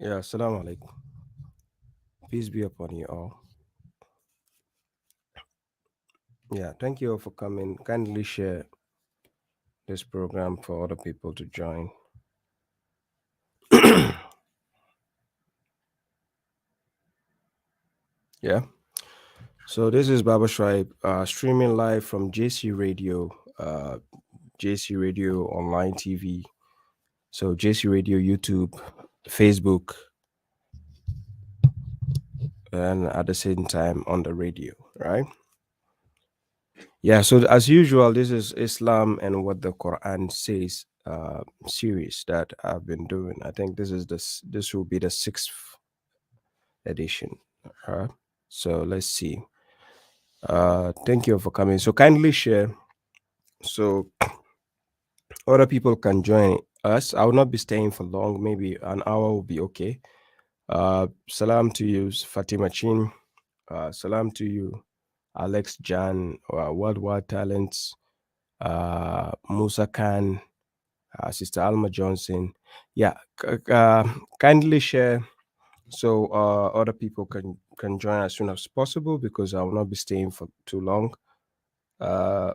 Yeah, assalamu alaikum. Peace be upon you all. Yeah, thank you all for coming. Kindly share this program for other people to join. Yeah. So this is Baba Shraib, streaming live from JC Radio, JC Radio Online TV. So JC Radio YouTube, Facebook, and at the same time on the radio, right? Yeah. So as usual, this is Islam and what the Quran says series that I've been doing. I think this will be the sixth edition. So let's see. Thank you for coming. So kindly share so other people can join us. I will not be staying for long. Maybe an hour will be okay. Salam to you, Fatima Chin. Salam to you, Alex Jan, Worldwide Talents, Musa Khan, Sister Alma Johnson. Yeah, kindly share so other people can join as soon as possible because I will not be staying for too long. Uh,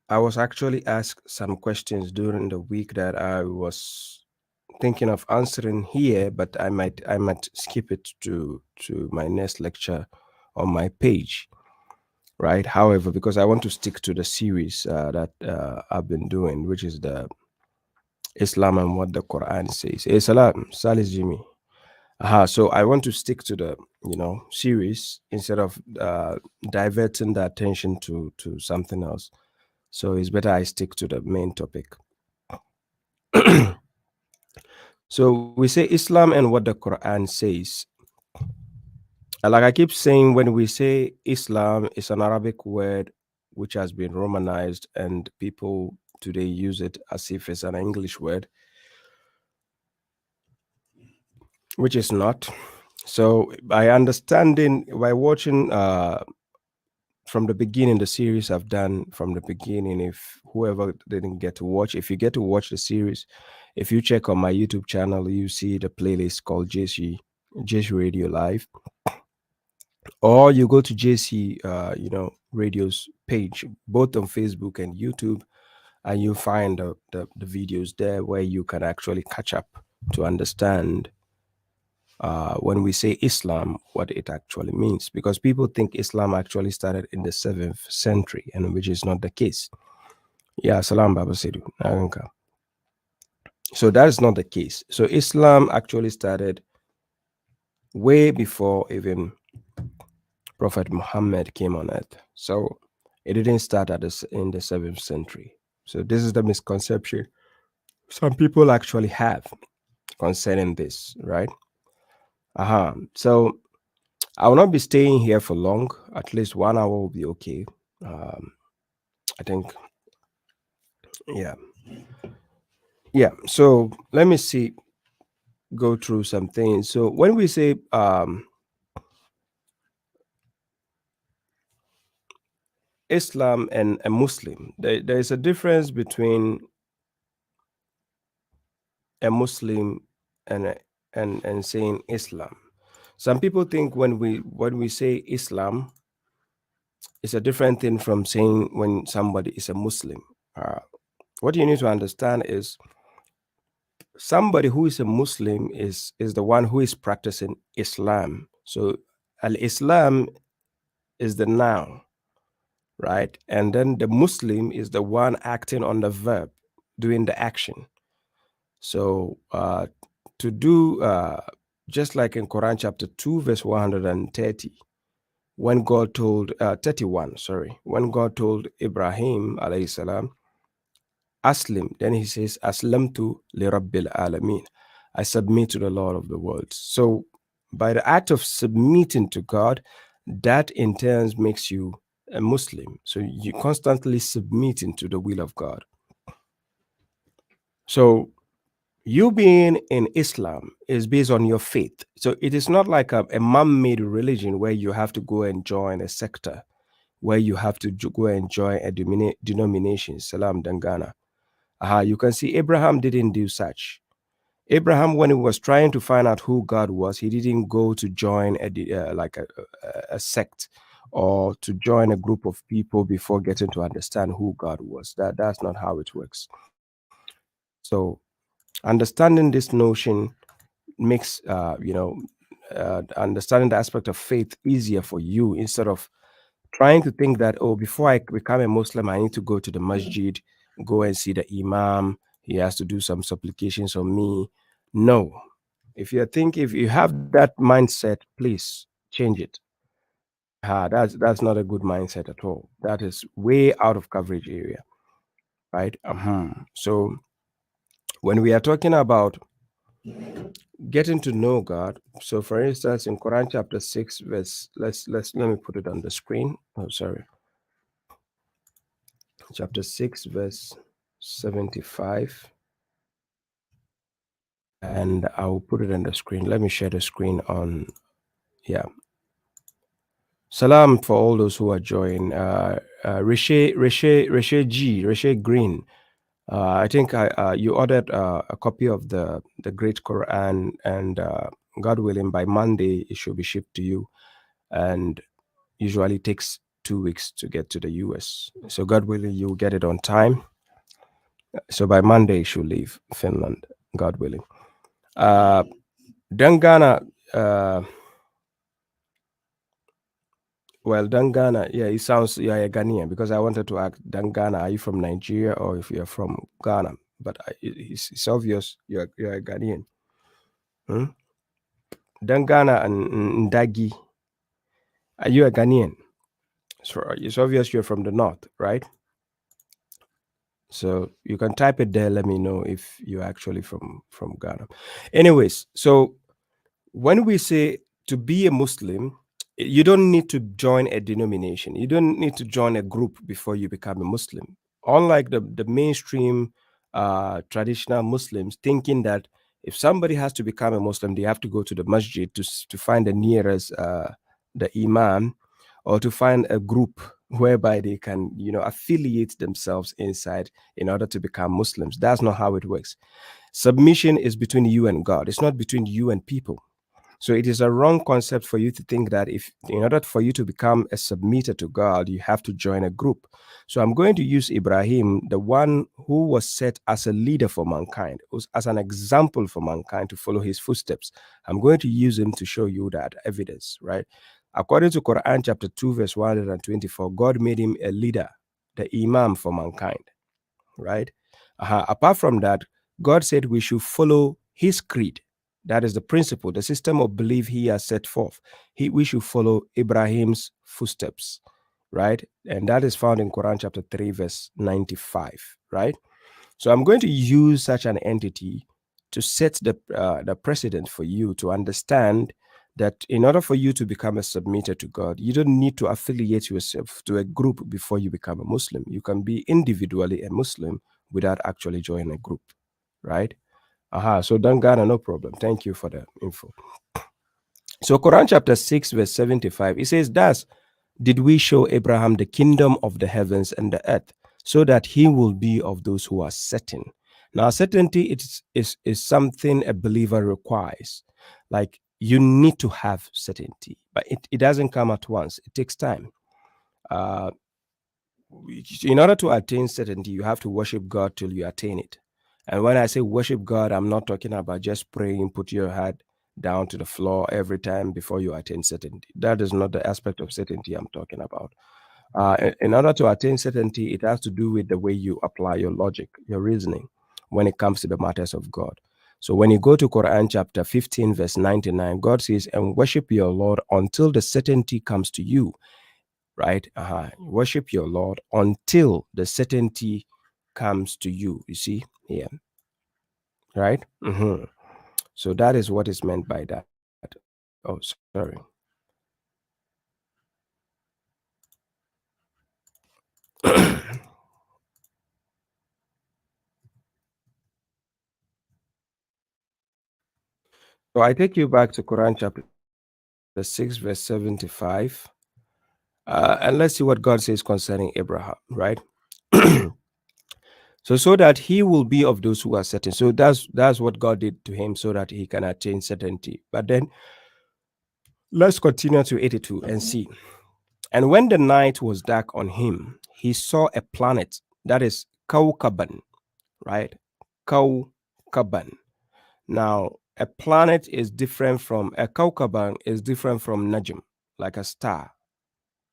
I was actually asked some questions during the week that I was thinking of answering here, but I might skip it to my next lecture on my page, right? However, because I want to stick to the series that I've been doing, which is the Islam and what the Quran says. Hey, salam, Salis Jimmy. So I want to stick to the series instead of diverting the attention to something else. So it's better I stick to the main topic. So we say Islam and what the Quran says. Like I keep saying, when we say Islam, it's an Arabic word which has been Romanized, and people today use it as if it's an English word, which is not. So by understanding, by watching from the beginning, the series I've done from the beginning, if whoever didn't get to watch, if you get to watch the series, if you check on my YouTube channel, you see the playlist called JC Radio Live, or you go to JC Radio's page, both on Facebook and YouTube, and you find the videos there where you can actually catch up to understand when we say Islam, what it actually means. Because people think Islam actually started in the 7th century, and which is not the case. Yeah, salam Baba Sedu. Naganka. So that is not the case. So Islam actually started way before even Prophet Muhammad came on earth. So it didn't start in the 7th century. So this is the misconception some people actually have concerning this, right? So I will not be staying here for long. At least 1 hour will be okay. Um, I think, yeah, yeah. So let me see, go through some things. So when we say Islam and a Muslim, there is a difference between a Muslim and and saying Islam. Some people think when we say Islam, it's a different thing from saying when somebody is a Muslim. Uh, what you need to understand is somebody who is a Muslim is the one who is practicing Islam. So Al Islam is the noun, right? And then the Muslim is the one acting on the verb, doing the action. So to do just like in Quran chapter 2, verse 130, when God told 31, sorry, when God told Ibrahim alayhi salam, Aslim, then he says, Aslamtu li Rabbil Alameen. I submit to the Lord of the worlds. So by the act of submitting to God, that in turn makes you a Muslim. So you constantly submitting to the will of God. So you being in Islam is based on your faith. So it is not like a man-made religion where you have to go and join a sector, where you have to go and join a denomination, Salam Dangana. You can see Abraham didn't do such. Abraham, when he was trying to find out who God was, he didn't go to join a sect or to join a group of people before getting to understand who God was. That's not how it works. So understanding this notion makes understanding the aspect of faith easier for you, instead of trying to think that, oh, before I become a Muslim, I need to go to the masjid, go and see the imam. He has to do some supplications on me. No. If you have that mindset, please change it. That's not a good mindset at all. That is way out of coverage area, right? So when we are talking about getting to know God, so for instance, in Quran chapter 6, verse, let me put it on the screen. Oh, sorry. Chapter 6, verse 75. And I'll put it on the screen. Let me share the screen on. Yeah. Salam for all those who are joining. Reshe Green. I think you ordered a copy of the Great Quran, and God willing, by Monday it should be shipped to you. And usually takes 2 weeks to get to the US. So God willing, you'll get it on time. So by Monday it should leave Finland, God willing. Dangana, well, Dangana, yeah, it sounds you're a Ghanaian, because I wanted to ask Dangana, are you from Nigeria or if you're from Ghana? But it's obvious you're a Ghanaian. Dangana and Ndagi, are you a Ghanaian? So it's obvious you're from the north, right? So you can type it there. Let me know if you're actually from Ghana. Anyways, so when we say to be a Muslim, you don't need to join a denomination. You don't need to join a group before you become a Muslim. Unlike the mainstream traditional Muslims, thinking that if somebody has to become a Muslim, they have to go to the masjid to find the nearest the imam, or to find a group whereby they can affiliate themselves inside in order to become Muslims. That's not how it works. Submission is between you and God. It's not between you and people. So it is a wrong concept for you to think that if in order for you to become a submitter to God, you have to join a group. So I'm going to use Ibrahim, the one who was set as a leader for mankind, as an example for mankind to follow his footsteps. I'm going to use him to show you that evidence, right? According to Quran chapter 2, verse 124, God made him a leader, the imam for mankind, right? Apart from that, God said we should follow his creed. That is the principle, the system of belief he has set forth. We should follow Ibrahim's footsteps, right? And that is found in Quran chapter 3, verse 95, right? So I'm going to use such an entity to set the precedent for you to understand that in order for you to become a submitter to God, you don't need to affiliate yourself to a group before you become a Muslim. You can be individually a Muslim without actually joining a group, right? So Dangana, no problem. Thank you for the info. So Quran chapter 6, verse 75, it says, thus did we show Abraham the kingdom of the heavens and the earth, so that he will be of those who are certain. Now, certainty is something a believer requires. Like, you need to have certainty, but it doesn't come at once. It takes time. Uh, in order to attain certainty, you have to worship God till you attain it. And when I say worship God, I'm not talking about just praying, put your head down to the floor every time before you attain certainty. That is not the aspect of certainty I'm talking about. In order to attain certainty, it has to do with the way you apply your logic, your reasoning when it comes to the matters of God. So when you go to Quran chapter 15, verse 99, God says, and worship your Lord until the certainty comes to you, right? Worship your Lord until the certainty comes to you. You see here, right? So that is what is meant by that. Oh, sorry. So I take you back to Quran chapter 6, verse 75. And let's see what God says concerning Abraham, right? So that he will be of those who are certain. So that's what God did to him, so that he can attain certainty. But then let's continue to 82 and see. And when the night was dark on him, he saw a planet, that is Kaukaban, right? Kaukaban. Now, a planet is different from a Kaukaban is different from Najm, like a star.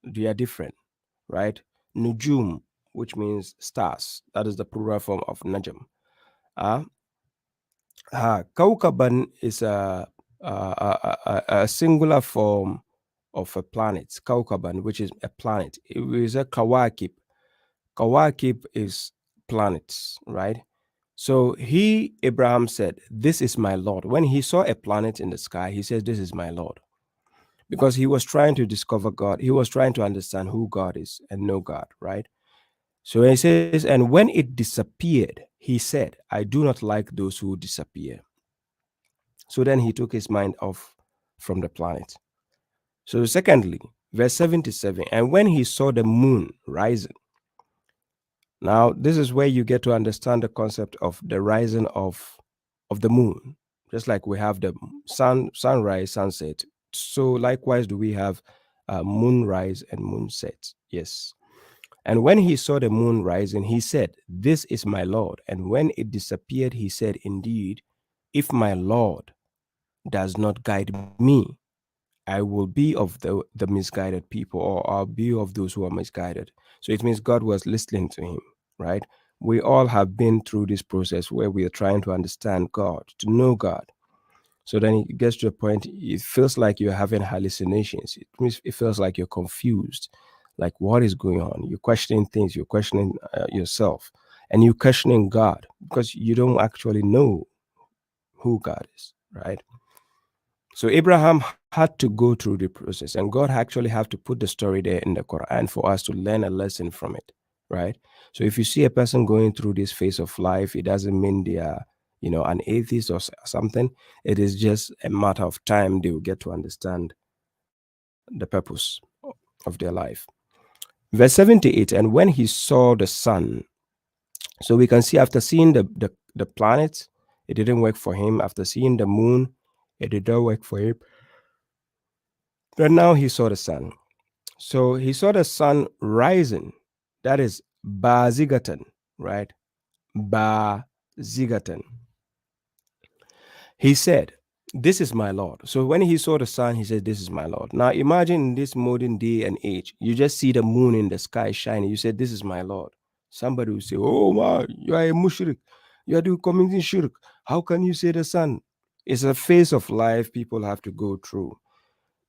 They are different, right? Nujum, which means stars. That is the plural form of Najm. Uh, Kaukaban is a singular form of a planet. Kaukaban, which is a planet. It is a Kawakib. Kawakib is planets, right? So Abraham said, "This is my Lord." When he saw a planet in the sky, he says, "This is my Lord." Because he was trying to discover God. He was trying to understand who God is and know God, right? So he says, "And when it disappeared, he said, I do not like those who disappear." So then he took his mind off from the planet. So, secondly, verse 77, and when he saw the moon rising. Now, this is where you get to understand the concept of the rising of the moon. Just like we have the sunrise, sunset. So, likewise, do we have moonrise and moonset? Yes. And when he saw the moon rising, he said, "This is my Lord." And when it disappeared, he said, "Indeed, if my Lord does not guide me, I will be of the misguided people, or I'll be of those who are misguided." So it means God was listening to him, right? We all have been through this process where we are trying to understand God, to know God. So then it gets to a point, it feels like you're having hallucinations. It means it feels like you're confused. Like, what is going on? You're questioning things, you're questioning yourself, and you're questioning God because you don't actually know who God is, right? So Abraham had to go through the process, and God actually have to put the story there in the Quran for us to learn a lesson from it, right? So if you see a person going through this phase of life, it doesn't mean they are, an atheist or something. It is just a matter of time they will get to understand the purpose of their life. Verse 78, and when he saw the sun, so we can see after seeing the planets, it didn't work for him. After seeing the moon, it did not work for him. Then now he saw the sun. So he saw the sun rising. That is Bazigatan, right? Bazigatan. He said, "This is my Lord." So when he saw the sun, he said, "This is my Lord." Now imagine in this modern day and age, you just see the moon in the sky shining. You said, "This is my Lord." Somebody will say, "Oh, my, you are a mushrik. You are doing committing shirk. How can you say the sun?" It's a phase of life people have to go through.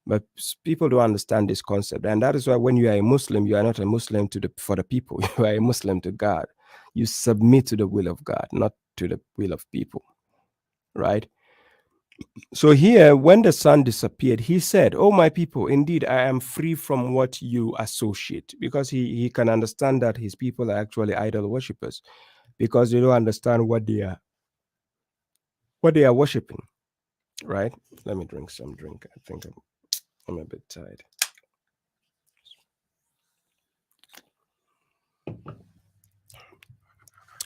But people don't understand this concept, and that is why when you are a Muslim, you are not a Muslim for the people. You are a Muslim to God. You submit to the will of God, not to the will of people, right? So here, when the sun disappeared, he said, "Oh, my people, indeed, I am free from what you associate," because he can understand that his people are actually idol worshippers, because they don't understand what they are worshiping, right? Let me drink some drink. I think I'm a bit tired.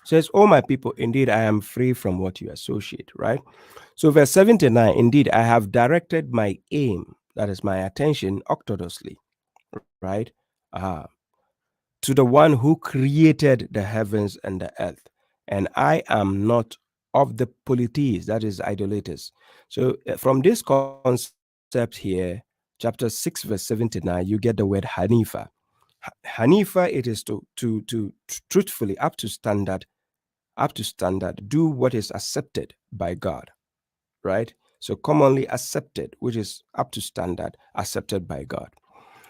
Says, "Oh, my people, indeed, I am free from what you associate," right? So, verse 79, "Indeed, I have directed my aim, that is my attention, orthodoxly," right? Uh, "to the one who created the heavens and the earth, and I am not of the polytheists," that is idolaters. So, from this concept here, chapter 6, verse 79, you get the word Hanifa. Hanifa, it is to truthfully, up to standard, do what is accepted by God, right? So commonly accepted, which is up to standard, accepted by God.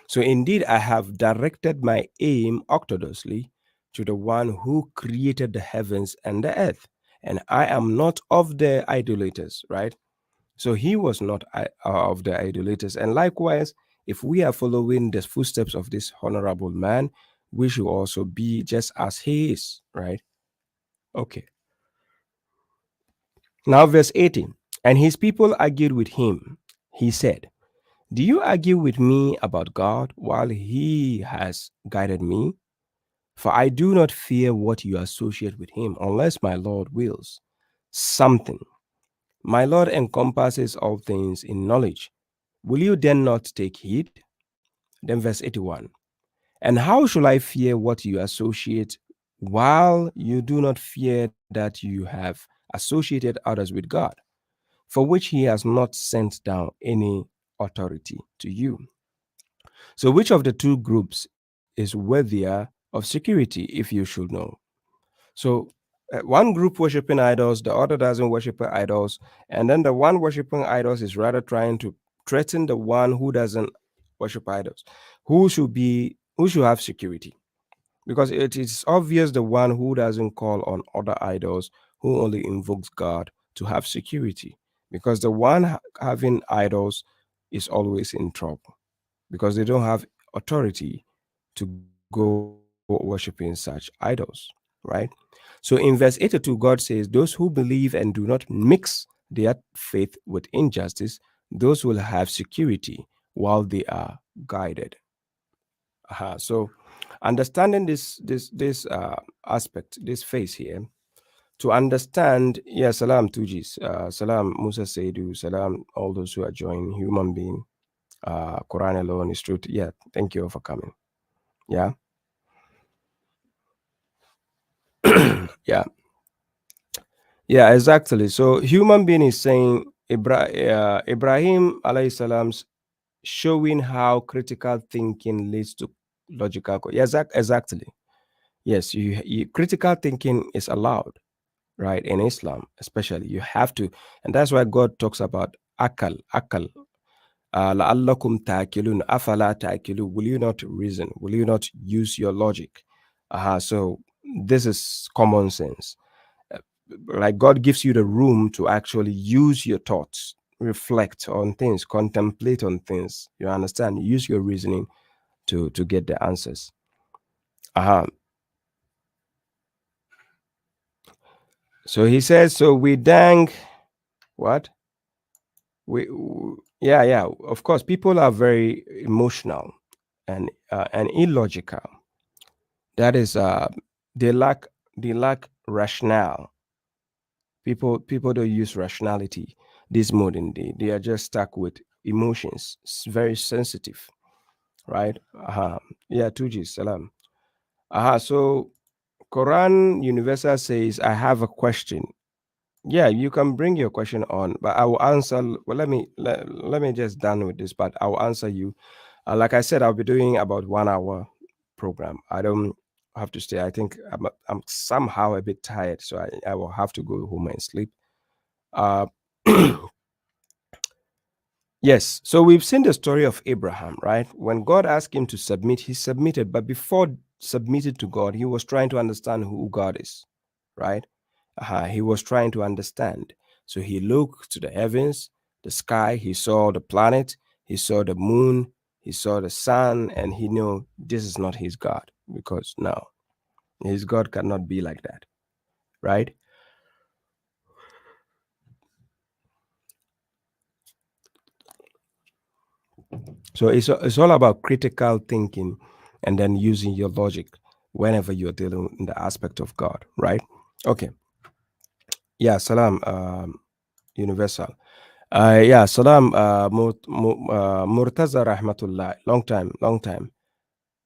So indeed, I have directed my aim orthodoxly to the one who created the heavens and the earth, and I am not of the idolaters, right? So he was not of the idolaters. And likewise, if we are following the footsteps of this honorable man, we should also be just as he is, right? Okay. Now, verse 18, and his people argued with him. He said, "Do you argue with me about God while he has guided me? For I do not fear what you associate with him, unless my Lord wills something. My Lord encompasses all things in knowledge. Will you then not take heed? Then verse 81. And how shall I fear what you associate, while you do not fear that you have associated others with God, for which he has not sent down any authority to you? So, which of the two groups is worthier of security, if you should know? So, one group worshiping idols, the other doesn't worship idols, and then the one worshiping idols is rather trying to threaten the one who doesn't worship idols. Who should have security? Because it is obvious the one who doesn't call on other idols, who only invokes God, to have security. Because the one having idols is always in trouble, because they don't have authority to go worshiping such idols, right? So in verse 82, God says, those who believe and do not mix their faith with injustice, those will have security while they are guided. So understanding this aspect, this phase here, to understand, yeah, salam Tujis, salam Musa Seidu, salam all those who are joining, human being, Quran alone is truth. Yeah, thank you for coming. Yeah, yeah, yeah, exactly. So human being is saying Ibrahim alayhi salam's showing how critical thinking leads to logical. Yeah, exactly. Yes, critical thinking is allowed, right? In Islam, especially, you have to, and that's why God talks about akal. لَعَلَّكُمْ تَأْكِلُونَ أَفَلَا تَأْكِلُونَ. Will you not reason? Will you not use your logic? So this is common sense. Uh, Like God gives you the room to actually use your thoughts, reflect on things, contemplate on things. You understand? Use your reasoning to get the answers. Uh-huh. So he says, so we dang what? Yeah, of course, people are very emotional and illogical. That is, they lack rationale. People don't use rationality this modern day. They are just stuck with emotions. It's very sensitive, right? Yeah, Tuji salam. So Quran Universal says, I have a question. Yeah, you can bring your question on, but I will answer. Well, let me just done with this, but I will answer you. Like I said, I'll be doing about 1 hour program. I don't have to stay. I think I'm somehow a bit tired, so I will have to go home and sleep. Uh, yes, so we've seen the story of Abraham, right? When God asked him to submit, he submitted, but before submitted to God, he was trying to understand who God is, right? He was trying to understand. So he looked to the heavens, the sky, he saw the planet, he saw the moon, he saw the sun, and he knew this is not his God, because no, his God cannot be like that, right? So it's all about critical thinking and then using your logic whenever you're dealing in the aspect of God, right? Okay. Yeah, salam, universal. Yeah, salam, Murtaza Rahmatullah. Long time.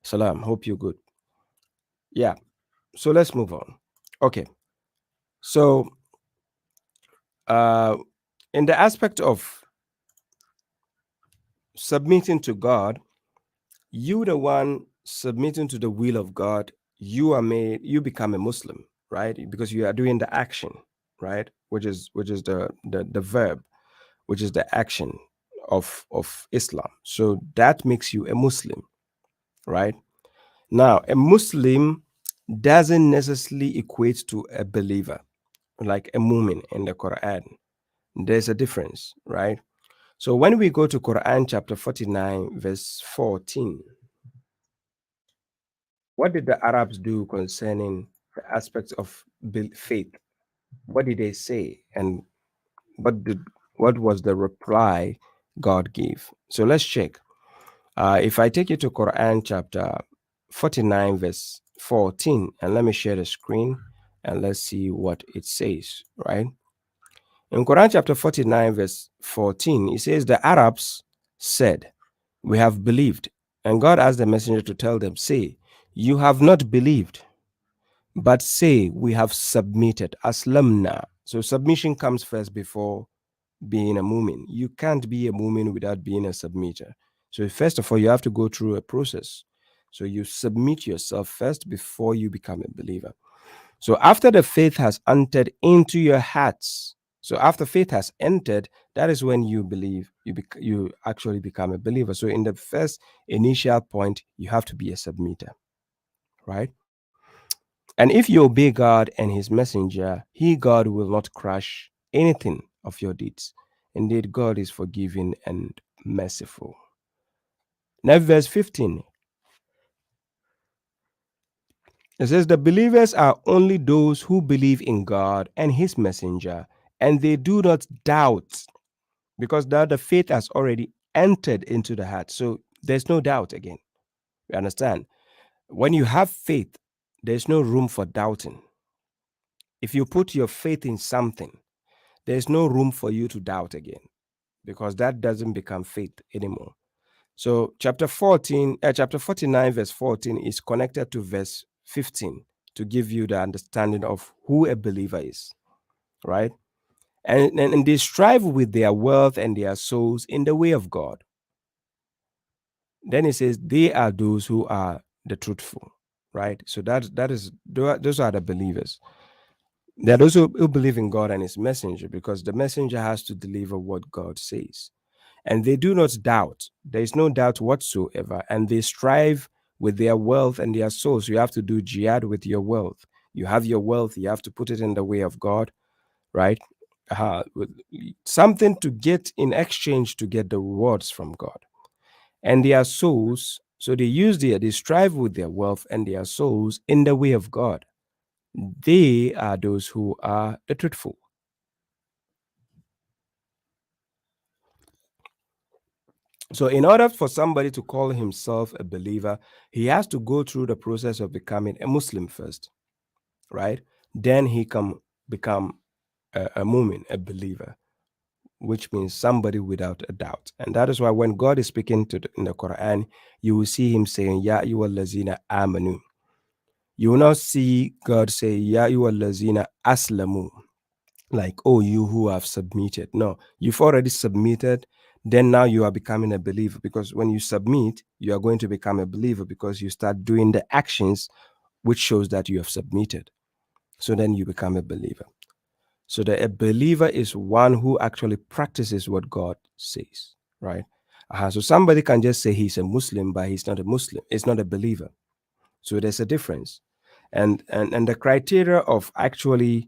Salam, hope you're good. Yeah, so let's move on. Okay, so uh, in the aspect of submitting to God, you the one submitting to the will of God, you become a Muslim, right? Because you are doing the action, right? Which is the verb, which is the action of Islam. So that makes you a Muslim, right? Now, a Muslim doesn't necessarily equate to a believer, like a mu'min in the Quran. There's a difference, right? So when we go to Quran chapter 49, verse 14, what did the Arabs do concerning the aspects of faith? What did they say? And what did what was the reply God gave? So let's check. If I take you to Quran chapter 49, verse 14. And let me share the screen and let's see what it says, right? In Quran chapter 49, verse 14, it says, the Arabs said, we have believed. And God asked the messenger to tell them, say, you have not believed, but say, we have submitted. Aslamna. So submission comes first before being a mu'min. You can't be a mu'min without being a submitter. So first of all, you have to go through a process. So you submit yourself first before you become a believer. So after the faith has entered into your hearts, so after faith has entered, that is when you believe, you actually become a believer. So in the first initial point, you have to be a submitter, right? And if you obey God and his messenger, he, God, will not crush anything of your deeds. Indeed, God is forgiving and merciful. Now, verse 15, it says, the believers are only those who believe in God and his messenger, and they do not doubt, because now the faith has already entered into the heart. So there's no doubt again. You understand? When you have faith, there's no room for doubting. If you put your faith in something, there's no room for you to doubt again, because that doesn't become faith anymore. So chapter 49, verse 14 is connected to verse 15 to give you the understanding of who a believer is, right? And they strive with their wealth and their souls in the way of God. Then it says they are those who are the truthful, right? So those are the believers. There are those who believe in God and his messenger, because the messenger has to deliver what God says. And they do not doubt. There is no doubt whatsoever. And they strive with their wealth and their souls. You have to do jihad with your wealth. You have your wealth, you have to put it in the way of God, right? With something to get in exchange to get the rewards from God. And their souls, so they strive with their wealth and their souls in the way of God. They are those who are the truthful. So, in order for somebody to call himself a believer, he has to go through the process of becoming a Muslim first, right? Then he can become a mu'min, a believer, which means somebody without a doubt. And that is why when God is speaking in the Quran, you will see him saying, Ya ayyuhallazina amanu. You will not see God say, Ya ayyuhallazina aslamu, like, oh, you who have submitted. No, you've already submitted. Then now you are becoming a believer, because when you submit, you are going to become a believer because you start doing the actions which shows that you have submitted. So then you become a believer. So a believer is one who actually practices what God says, right? So somebody can just say he's a Muslim, but he's not a Muslim. It's not a believer. So there's a difference. And the criteria of actually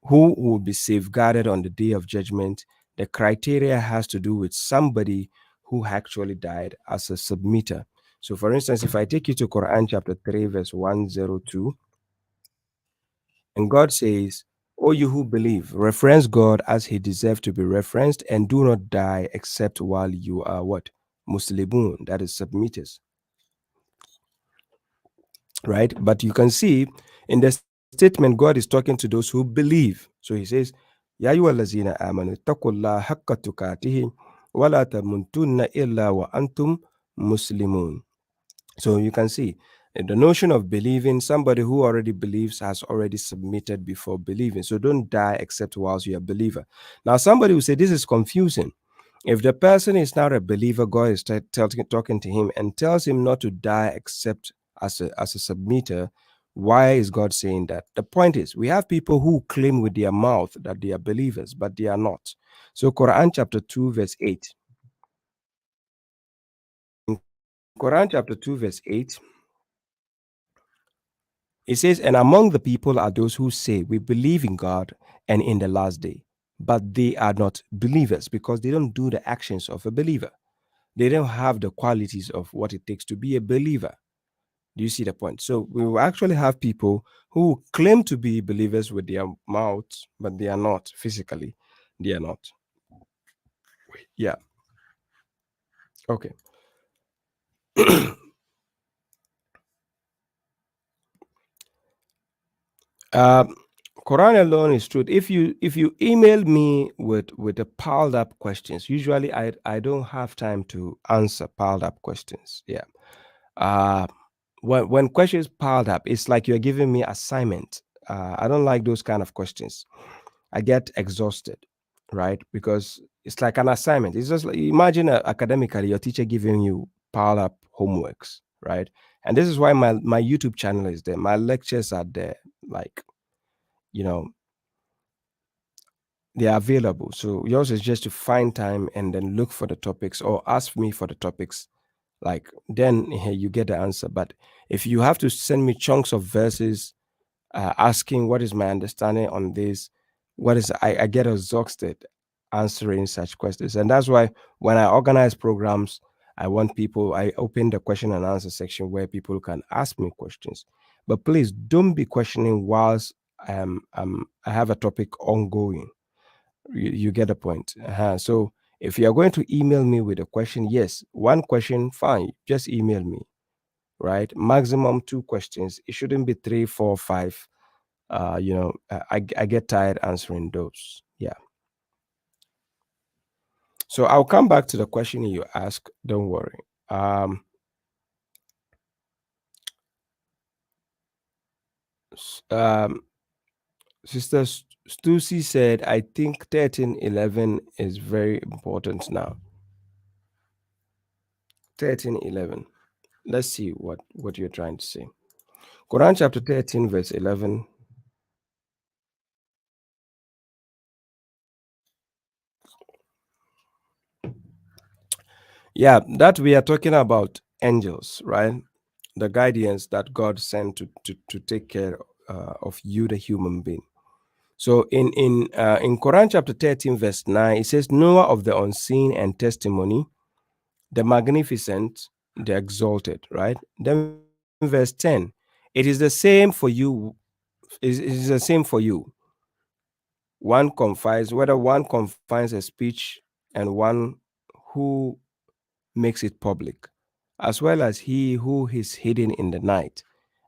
who will be safeguarded on the day of judgment, the criteria has to do with somebody who actually died as a submitter. So, for instance, if I take you to Quran chapter 3, verse 102, and God says, O you who believe, reference God as he deserves to be referenced, and do not die except while you are what? Muslimun, that is submitters, right? But you can see in the statement, God is talking to those who believe. So he says, Ya ayyuhallazina amanu taqullaha haqqa tuqatih wa la tamutunna illa wa antum muslimun. So you can see the notion of believing, somebody who already believes has already submitted before believing. So don't die except whilst you're a believer. Now, somebody will say this is confusing. If the person is not a believer, God is talking to him and tells him not to die except as a submitter. Why is God saying that? The point is, we have people who claim with their mouth that they are believers, but they are not. So, Quran chapter 2, verse 8. In Quran chapter 2, verse 8, it says, and among the people are those who say, we believe in God and in the last day, but they are not believers because they don't do the actions of a believer. They don't have the qualities of what it takes to be a believer. Do you see the point? So we will actually have people who claim to be believers with their mouths, but they are not physically. They are not. Yeah. Okay. Um, Quran alone is truth. If you email me with the piled up questions, usually I don't have time to answer piled up questions. Yeah. Uh, when questions piled up, it's like you're giving me assignment. I don't like those kind of questions. I get exhausted, right? Because it's like an assignment. It's just like, imagine academically your teacher giving you piled up homeworks, right? And this is why my YouTube channel is there. My lectures are there. Like, you know, they are available. So yours is just to find time and then look for the topics or ask me for the topics. Like then you get the answer. But if you have to send me chunks of verses asking what is my understanding on this, I get exhausted answering such questions. And that's why when I organize programs, I open the question and answer section where people can ask me questions. But please don't be questioning whilst I have a topic ongoing. You get the point. So if you are going to email me with a question, yes, one question, fine, just email me, right? Maximum two questions. It shouldn't be three, four, five. I get tired answering those. Yeah. So I'll come back to the question you ask. Don't worry. Um, s- um, Sister Stussy said, I think 1311 is very important now. 1311. Let's see what you're trying to say. Quran chapter 13, verse 11. Yeah, that we are talking about angels, right? The guardians that God sent to take care of you, the human being. So in Quran chapter 13, verse 9, it says, Noah of the unseen and testimony, the magnificent, the exalted, right? Then verse 10, it is the same for you, it is the same for you. Whether one confines a speech and one who makes it public, as well as he who is hidden in the night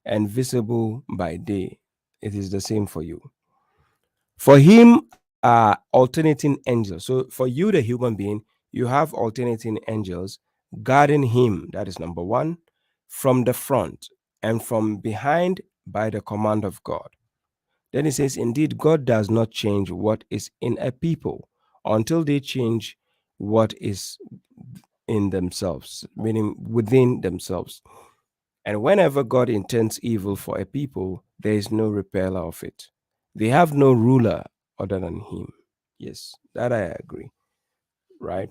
and visible by day. It is the same for you. For him are alternating angels. So for you, the human being, you have alternating angels guarding him. That is number one, from the front and from behind by the command of God. Then he says, Indeed, God does not change what is in a people until they change what is in themselves, meaning within themselves. And whenever God intends evil for a people, there is no repeller of it. They have no ruler other than Him. Yes, that I agree. Right?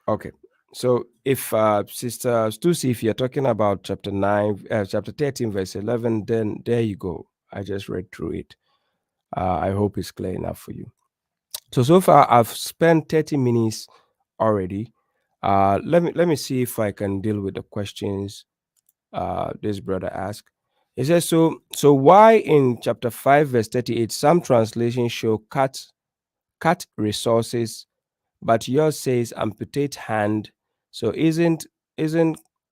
Okay. So if Sister Stussy, if you're talking about chapter 13, verse 11, then there you go. I just read through it. I hope it's clear enough for you. So far I've spent 30 minutes already. Let me see if I can deal with the questions this brother asked. He says, so why in chapter 5, verse 38, some translations show cut resources, but yours says amputate hand. So isn't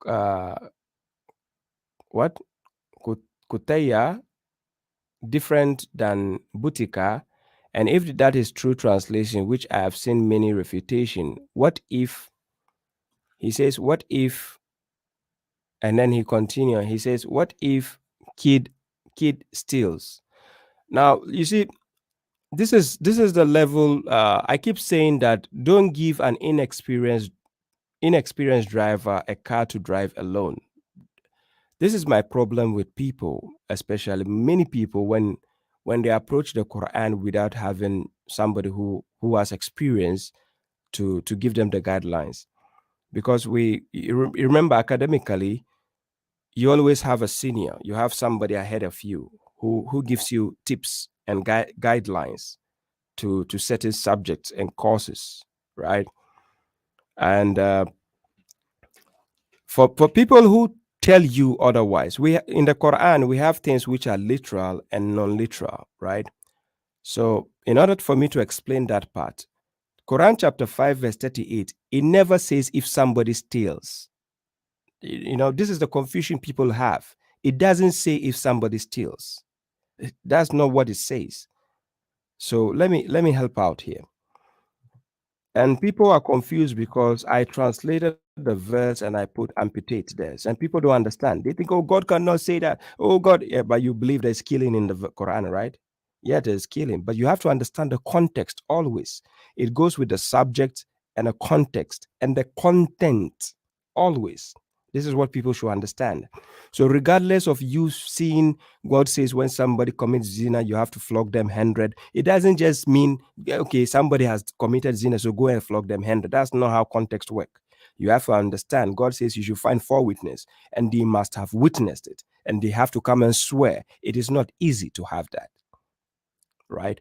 uh what Kuteya different than Butika? And if that is true translation, which I have seen many refutation, what if he says, what if, and then he continues, he says, what if kid kid steals? Now you see, this is the level. I keep saying that don't give an inexperienced driver a car to drive alone. This is my problem with people, especially many people when they approach the Quran without having somebody who has experience to give them the guidelines. Because you remember academically, you always have a senior, you have somebody ahead of you who gives you tips and guidelines to certain subjects and courses, right? And for people who tell you otherwise, in the Quran we have things which are literal and non-literal, right? So in order for me to explain that part, Quran chapter 5 verse 38, it never says if somebody steals. This is the confusion people have. It doesn't say if somebody steals. That's not what it says. So let me help out here. And people are confused because I translated the verse and I put amputate there. And people don't understand. They think, oh, God cannot say that. Oh, God. Yeah, but you believe there's killing in the Quran, right? Yeah, there's killing. But you have to understand the context always. It goes with the subject and a context and the content always. This is what people should understand. So, regardless of you seeing, God says when somebody commits zina, you have to flog them 100. It doesn't just mean, okay, somebody has committed zina, so go and flog them 100. That's not how context works. You have to understand. God says you should find 4 witnesses, and they must have witnessed it, and they have to come and swear. It is not easy to have that, right?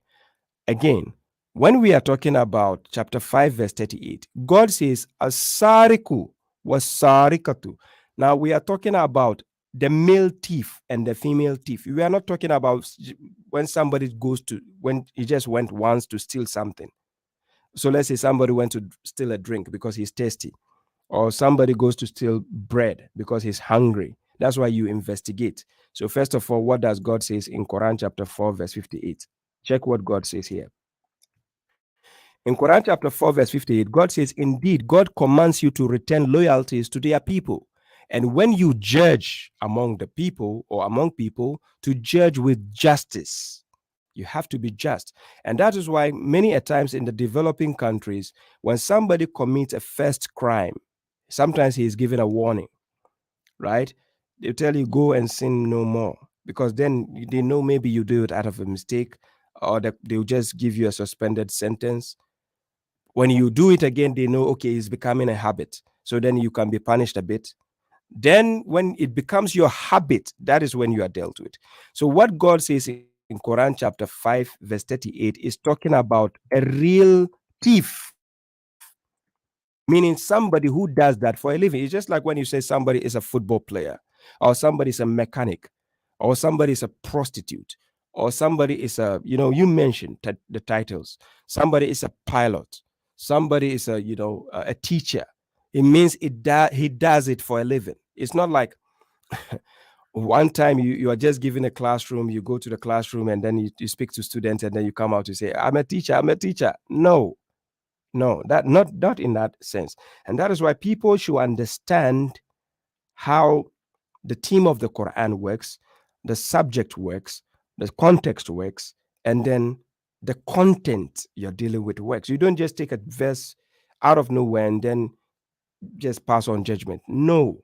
Again, when we are talking about chapter 5, verse 38, God says, Asariku was sarikatu. Now we are talking about the male thief and the female thief. We are not talking about when somebody goes to, when he just went once to steal something. So let's say somebody went to steal a drink because he's thirsty, or somebody goes to steal bread because he's hungry. That's why you investigate. So first of all, what does God says in Quran chapter 4, verse 58? Check what God says here. In Quran chapter 4, verse 58, God says, indeed, God commands you to return loyalties to their people. And when you judge among the people or among people, to judge with justice. You have to be just. And that is why many a times in the developing countries, when somebody commits a first crime, sometimes he is given a warning, right? They tell you, go and sin no more. Because then they know maybe you do it out of a mistake, or they'll just give you a suspended sentence. When you do it again, they know, okay, it's becoming a habit. So then you can be punished a bit. Then when it becomes your habit, that is when you are dealt with. So what God says in Quran chapter 5, verse 38 is talking about a real thief, meaning somebody who does that for a living. It's just like when you say somebody is a football player, or somebody is a mechanic, or somebody is a prostitute, or somebody is a, you mentioned the titles. Somebody is a pilot, somebody is a, a teacher. It means he does it for a living. It's not like one time you are just given a classroom, you go to the classroom and then you speak to students and then you come out to say, I'm a teacher, I'm a teacher. No, that not in that sense. And that is why people should understand how the theme of the Quran works, the subject works, the context works, and then the content you're dealing with works. You don't just take a verse out of nowhere and then just pass on judgment. No.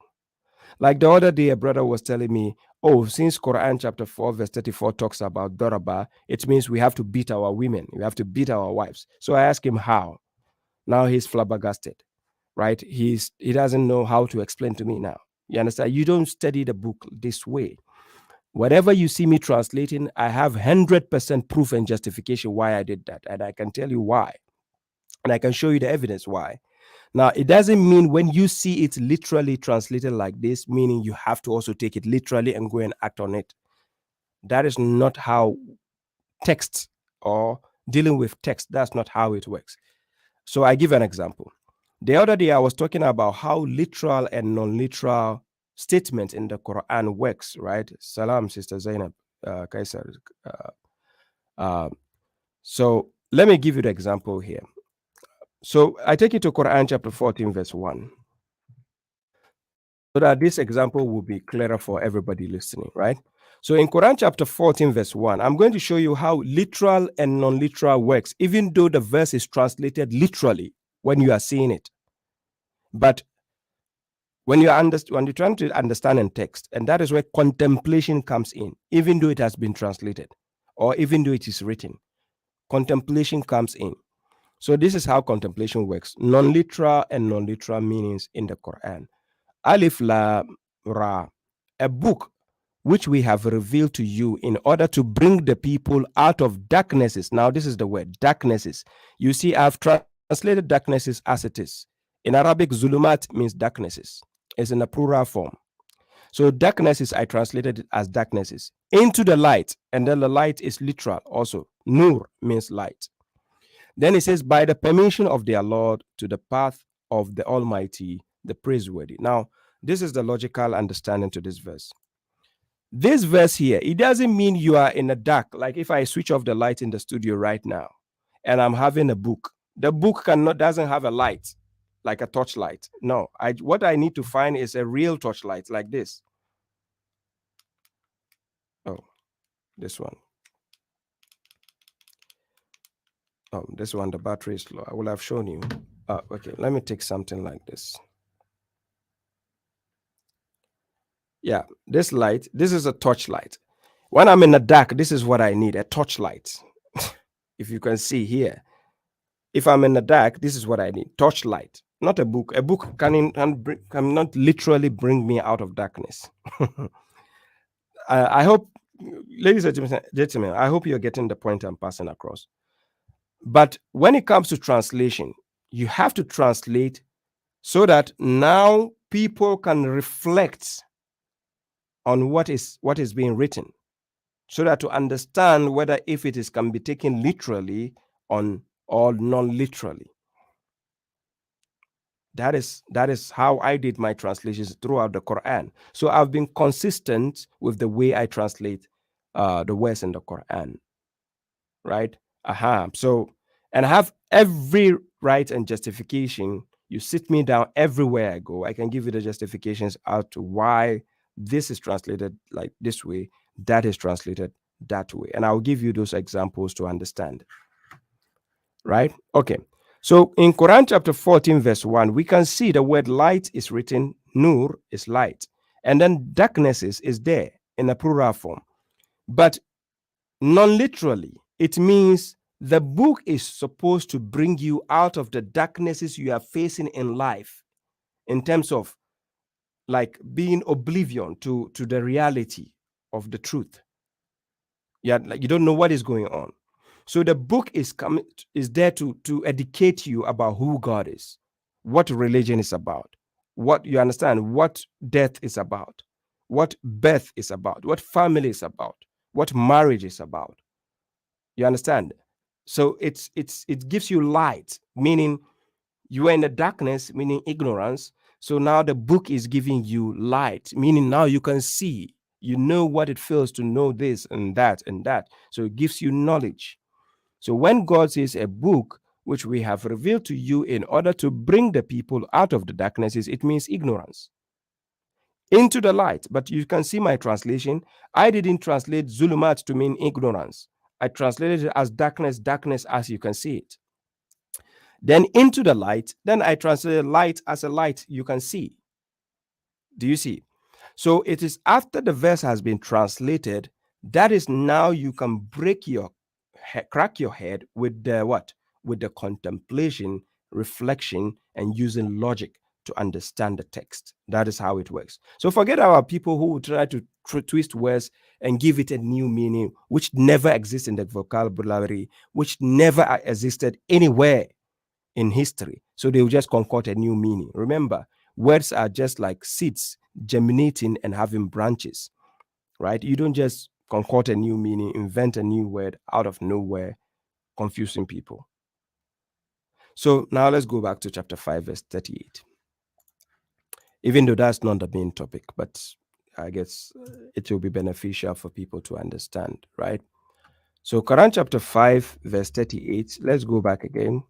Like the other day, a brother was telling me, oh, since Quran chapter 4, verse 34 talks about Daraba, it means we have to beat our women, we have to beat our wives. So I asked him how. Now he's flabbergasted, right? He doesn't know how to explain to me now. You understand? You don't study the book this way. Whatever you see me translating, I have 100% proof and justification why I did that. And I can tell you why. And I can show you the evidence why. Now, it doesn't mean when you see it literally translated like this, meaning you have to also take it literally and go and act on it. That is not how text or dealing with text, that's not how it works. So I give an example. The other day, I was talking about how literal and non-literal statement in the Quran works, right? Salam, Sister Zainab, Kaisar. Uh, so let me give you the example here. So I take you to Quran chapter 14, verse 1. So that this example will be clearer for everybody listening, right? So in Quran chapter 14, verse 1, I'm going to show you how literal and non-literal works, even though the verse is translated literally when you are seeing it. But when you're trying to understand in text, and that is where contemplation comes in, even though it has been translated, or even though it is written, contemplation comes in. So this is how contemplation works: non-literal and non-literal meanings in the Quran. Alif Lam Ra, a book which we have revealed to you in order to bring the people out of darknesses. Now, this is the word darknesses. You see, I've translated darknesses as it is. In Arabic, zulumat means darknesses. It's in a plural form. So darknesses, I translated it as darknesses into the light. And then the light is literal also. Nur means light. Then it says, by the permission of their Lord, to the path of the Almighty, the praiseworthy. Now, this is the logical understanding to this verse. This verse here, it doesn't mean you are in the dark. Like if I switch off the light in the studio right now and I'm having a book, the book doesn't have a light, like a torchlight. No, what I need to find is a real torchlight like this. Oh, this one. This one, the battery is low. I will have shown you. Okay, let me take something like this. Yeah, this light, this is a torchlight. When I'm in the dark, this is what I need, a torchlight. If you can see here, if I'm in the dark, this is what I need, torchlight, not a book. A book cannot literally bring me out of darkness. I hope, ladies and gentlemen, I hope you're getting the point I'm passing across. But when it comes to translation, you have to translate so that now people can reflect on what is being written, so that to understand whether if it is can be taken literally on or non-literally. That is how I did my translations throughout the Quran. So I've been consistent with the way I translate the words in the Quran, right? So, and I have every right and justification. You sit me down everywhere I go, I can give you the justifications out to why this is translated like this way, that is translated that way. And I'll give you those examples to understand. Right? Okay. So in Quran chapter 14, verse 1, we can see the word light is written, Nur is light. And then darkness is there in a plural form. But non literally, it means the book is supposed to bring you out of the darknesses you are facing in life, in terms of like being oblivion to the reality of the truth. Yeah, like you don't know what is going on. So the book is there to educate you about who God is, what religion is about, what you understand, what death is about, what birth is about, what family is about, what marriage is about. You understand? So it gives you light, meaning you are in the darkness, meaning ignorance. So now the book is giving you light, meaning now you can see, you know what it feels to know this and that and that. So it gives you knowledge. So when God says a book which we have revealed to you in order to bring the people out of the darknesses, it means ignorance into the light. But you can see my translation. I didn't translate zulumat to mean ignorance. I translated it as darkness, darkness as you can see it. Then into the light, then I translated light as a light you can see. Do you see? So it is after the verse has been translated, that is now you can crack your head with the what? With the contemplation, reflection, and using logic to understand the text. That is how it works. So forget about people who try to twist words and give it a new meaning, which never exists in the vocabulary, which never existed anywhere in history. So they will just concoct a new meaning. Remember, words are just like seeds germinating and having branches, right? You don't just concoct a new meaning, invent a new word out of nowhere, confusing people. So now let's go back to chapter 5, verse 38. Even though that's not the main topic, but I guess it will be beneficial for people to understand, right? So Quran chapter 5, verse 38, let's go back again.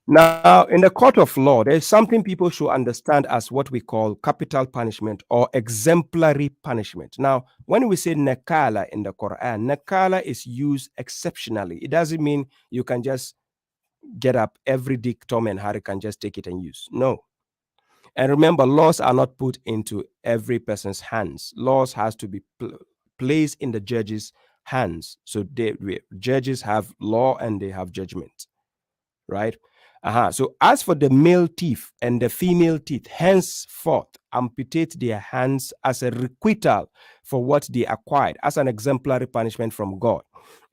Now, in the court of law, there is something people should understand as what we call capital punishment or exemplary punishment. Now, when we say nakala in the Quran, nakala is used exceptionally. It doesn't mean you can just get up every Dick, Tom, and Harry can just take it and use. No. And remember, laws are not put into every person's hands. Laws has to be placed in the judge's hands. So judges have law and they have judgment, right? So as for the male teeth and the female teeth, henceforth amputate their hands as a requital for what they acquired, as an exemplary punishment from God.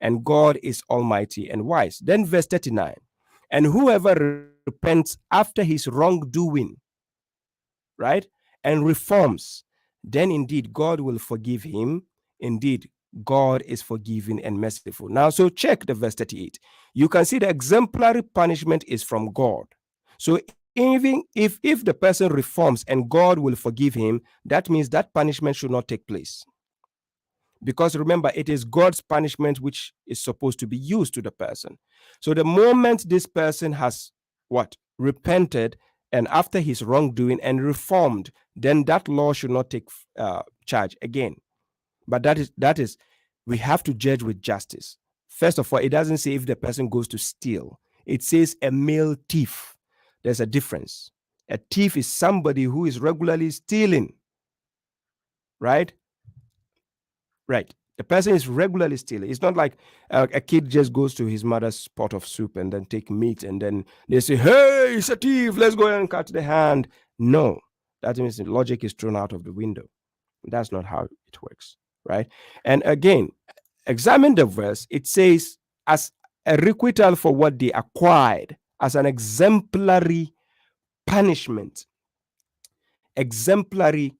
And God is almighty and wise. Then verse 39, and whoever repents after his wrongdoing, right, and reforms, then indeed God will forgive him. Indeed, God is forgiving and merciful. Now, so check the verse 38. You can see the exemplary punishment is from God. So even if the person reforms and God will forgive him, that means that punishment should not take place. because remember, it is God's punishment which is supposed to be used to the person. So the moment this person has what? Repented, and after his wrongdoing and reformed, then that law should not take charge again. But that is we have to judge with justice. First of all, it doesn't say if the person goes to steal. It says a male thief. There's a difference. A thief is somebody who is regularly stealing, right? Right. The person is regularly stealing. It's not like a kid just goes to his mother's pot of soup and then take meat and then they say, "Hey, it's a thief. Let's go and cut the hand." No, that means the logic is thrown out of the window. That's not how it works, right? And again, examine the verse. It says, as a requital for what they acquired, as an exemplary punishment. Exemplary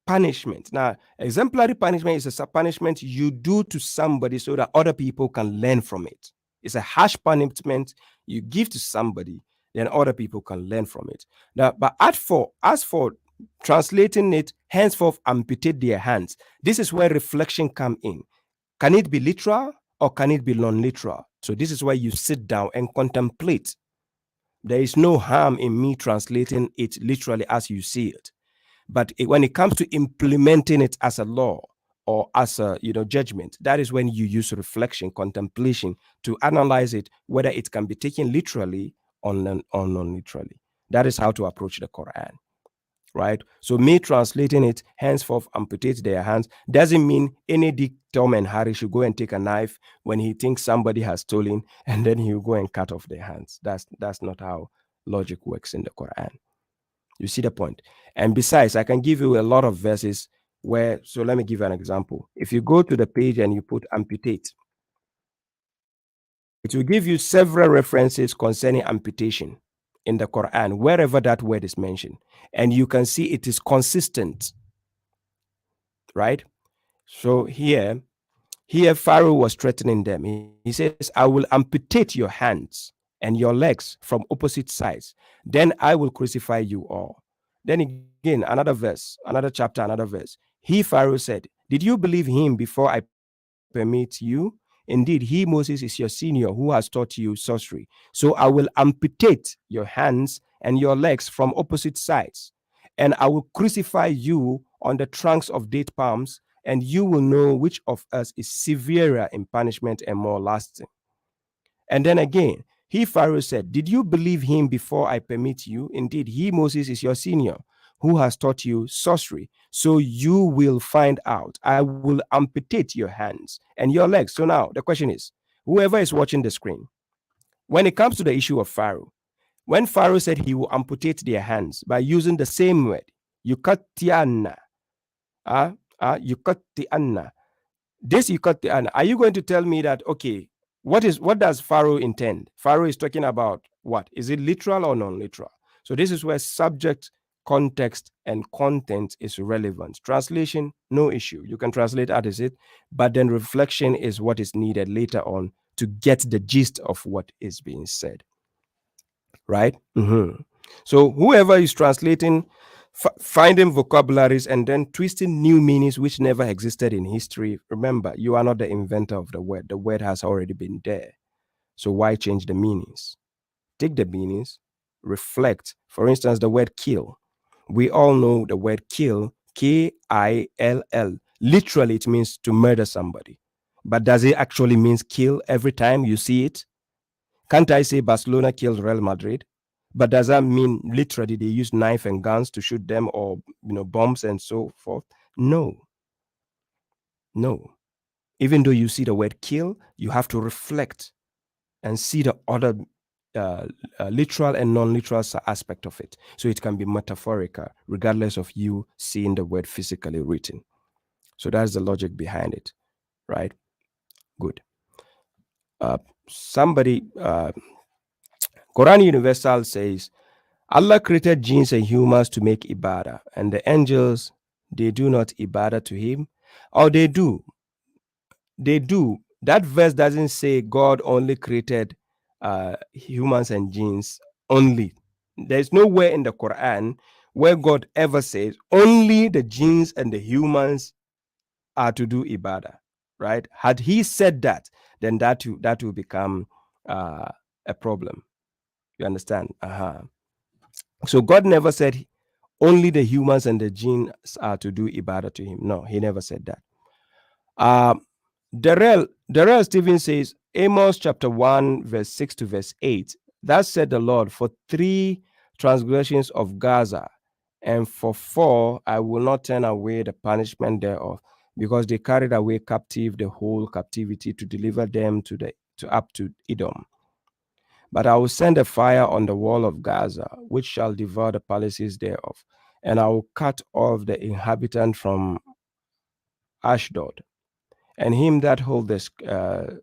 punishment. Now, exemplary punishment is a punishment you do to somebody so that other people can learn from it. It's a harsh punishment you give to somebody, then other people can learn from it. Now, but as for translating it, henceforth amputate their hands. This is where reflection come in. Can it be literal or can it be non-literal? So this is where you sit down and contemplate. There is no harm in me translating it literally as you see it. But when it comes to implementing it as a law or as a judgment, that is when you use reflection, contemplation to analyze it, whether it can be taken literally or non-literally. That is how to approach the Quran, right? So me translating it, henceforth amputate their hands, doesn't mean any Dick, Tom, and Harry should go and take a knife when he thinks somebody has stolen, and then he'll go and cut off their hands. That's not how logic works in the Quran. You see the point? And besides, I can give you a lot of verses where, so let me give you an example. If you go to the page and you put amputate, it will give you several references concerning amputation in the Quran, wherever that word is mentioned. And you can see it is consistent, right? So here Pharaoh was threatening them. He says, "I will amputate your hands and your legs from opposite sides. Then I will crucify you all." Then again, another verse, another chapter, another verse. Pharaoh said, "Did you believe him before I permit you? Indeed, Moses, is your senior who has taught you sorcery. So I will amputate your hands and your legs from opposite sides, and I will crucify you on the trunks of date palms, and you will know which of us is severer in punishment and more lasting." And then again, Pharaoh said, "Did you believe him before I permit you? Indeed, Moses, is your senior who has taught you sorcery. So you will find out. I will amputate your hands and your legs." So now the question is, whoever is watching the screen, when it comes to the issue of Pharaoh, when Pharaoh said he will amputate their hands by using the same word, yukatiana, yukatiana, this yukatiana, are you going to tell me that, okay, what does Pharaoh intend? Pharaoh is talking about what? Is it literal or non-literal? So this is where subject, context, and content is relevant. Translation, no issue. You can translate as it, but then reflection is what is needed later on to get the gist of what is being said. Right? So whoever is translating, finding vocabularies and then twisting new meanings which never existed in history, remember, you are not the inventor of the word. The word has already been there. So why change the meanings? Take the meanings, reflect. For instance, the word kill. We all know the word kill, Kill. Literally, it means to murder somebody. But does it actually mean kill every time you see it? Can't I say Barcelona killed Real Madrid? But does that mean literally they use knife and guns to shoot them, or bombs and so forth? No. Even though you see the word kill, you have to reflect and see the other literal and non-literal aspect of it. So it can be metaphorical, regardless of you seeing the word physically written. So that's the logic behind it, right? Good. Quran Universal says, Allah created jinns and humans to make ibadah, and the angels, they do not ibadah to him. Or they do. That verse doesn't say God only created humans and jinns only. There's nowhere in the Quran where God ever says only the jinns and the humans are to do ibadah. right? Had he said that, then that will become uh, a problem. You understand? So God never said only the humans and the jinns are to do ibadah to him. No, he never said that. Um, Darrell Stephen says, Amos chapter 1, verse 6 to verse 8. That said the Lord, for 3 transgressions of Gaza, and for 4, I will not turn away the punishment thereof, because they carried away captive the whole captivity to deliver them to up to Edom. But I will send a fire on the wall of Gaza, which shall devour the palaces thereof, and I will cut off the inhabitant from Ashdod, and him that hold the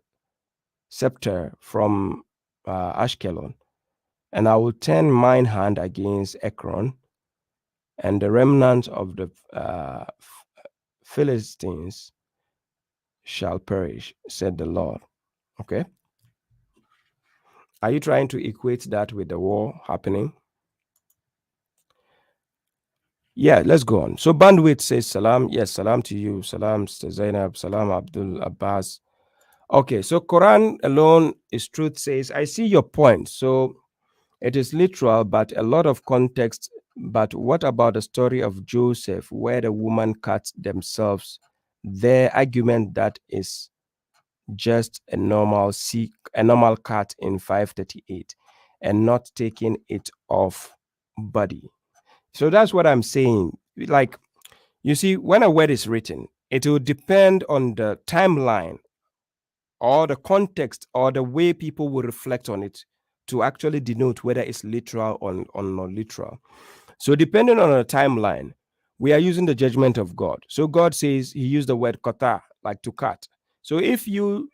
scepter from Ashkelon. And I will turn mine hand against Ekron, and the remnant of the Philistines shall perish, said the Lord. Okay. Are you trying to equate that with the war happening? Yeah, let's go on. So Bandwidth says salam. Yes, salam to you. Salam, Sister Zainab. Salam, Abdul Abbas. Okay, so Quran alone is truth says, I see your point. So it is literal, but a lot of context. But what about the story of Joseph, where the woman cut themselves? Their argument that is just a normal cut in 538 and not taking it off body. So that's what I'm saying. Like, you see, when a word is written, it will depend on the timeline or the context or the way people will reflect on it to actually denote whether it's literal or not literal. So, depending on the timeline, we are using the judgment of God. So, God says He used the word kata, like to cut. So, if you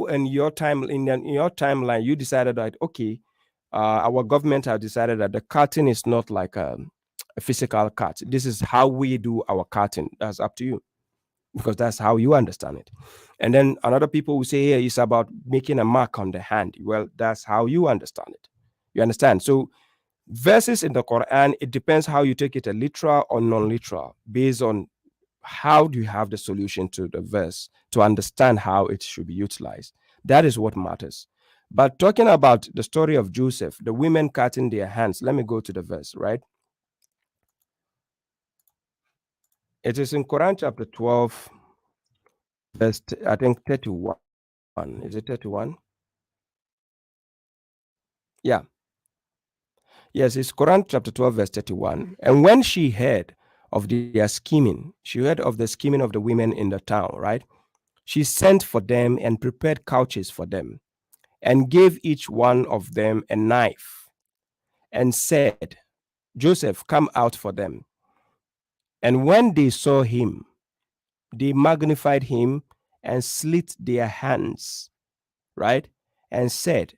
and your time in your timeline, you decided that okay, our government have decided that the cutting is not like a physical cut. This is how we do our cutting. That's up to you because that's how you understand it. And then another people will say, "Here it's about making a mark on the hand." Well, that's how you understand it. You understand? So verses in the Quran, it depends how you take it, a literal or non-literal, based on how do you have the solution to the verse to understand how it should be utilized. That is what matters. But talking about the story of Joseph, the women cutting their hands, let me go to the verse, right? It is in Quran chapter 12, verse, I think 31. Is it 31? Yeah. Yes, it's Quran chapter 12, verse 31. And when she heard of their scheming, she heard of the scheming of the women in the town, right? She sent for them and prepared couches for them and gave each one of them a knife and said, Joseph, come out for them. And when they saw him, they magnified him and slit their hands, right? And said,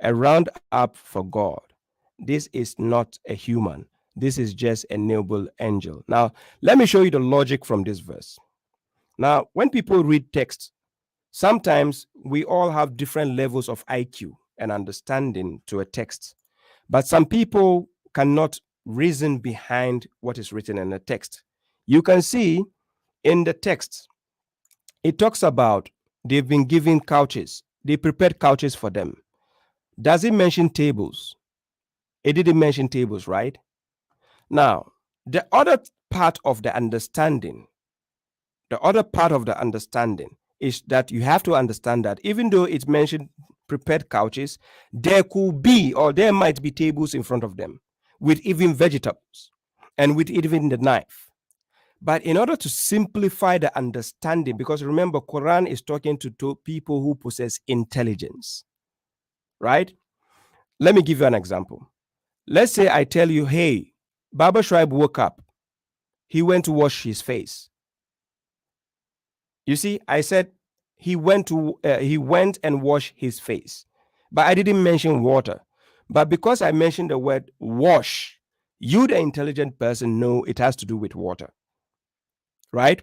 a round up for God. This is not a human. This is just a noble angel. Now, let me show you the logic from this verse. Now, when people read text, sometimes we all have different levels of IQ and understanding to a text, but some people cannot reason behind what is written in the text. You can see in the text, it talks about they've been given couches, they prepared couches for them. Does it mention tables? It didn't mention tables, right? Now, the other part of the understanding, the other part of the understanding is that you have to understand that even though it mentioned prepared couches, there could be or there might be tables in front of them with even vegetables and with even the knife. But in order to simplify the understanding, because remember, Quran is talking to people who possess intelligence, right? Let me give you an example. Let's say I tell you, hey, Baba Shraib woke up. He went to wash his face. You see, I said he went and washed his face, but I didn't mention water. But because I mentioned the word wash, you, the intelligent person, know it has to do with water, right?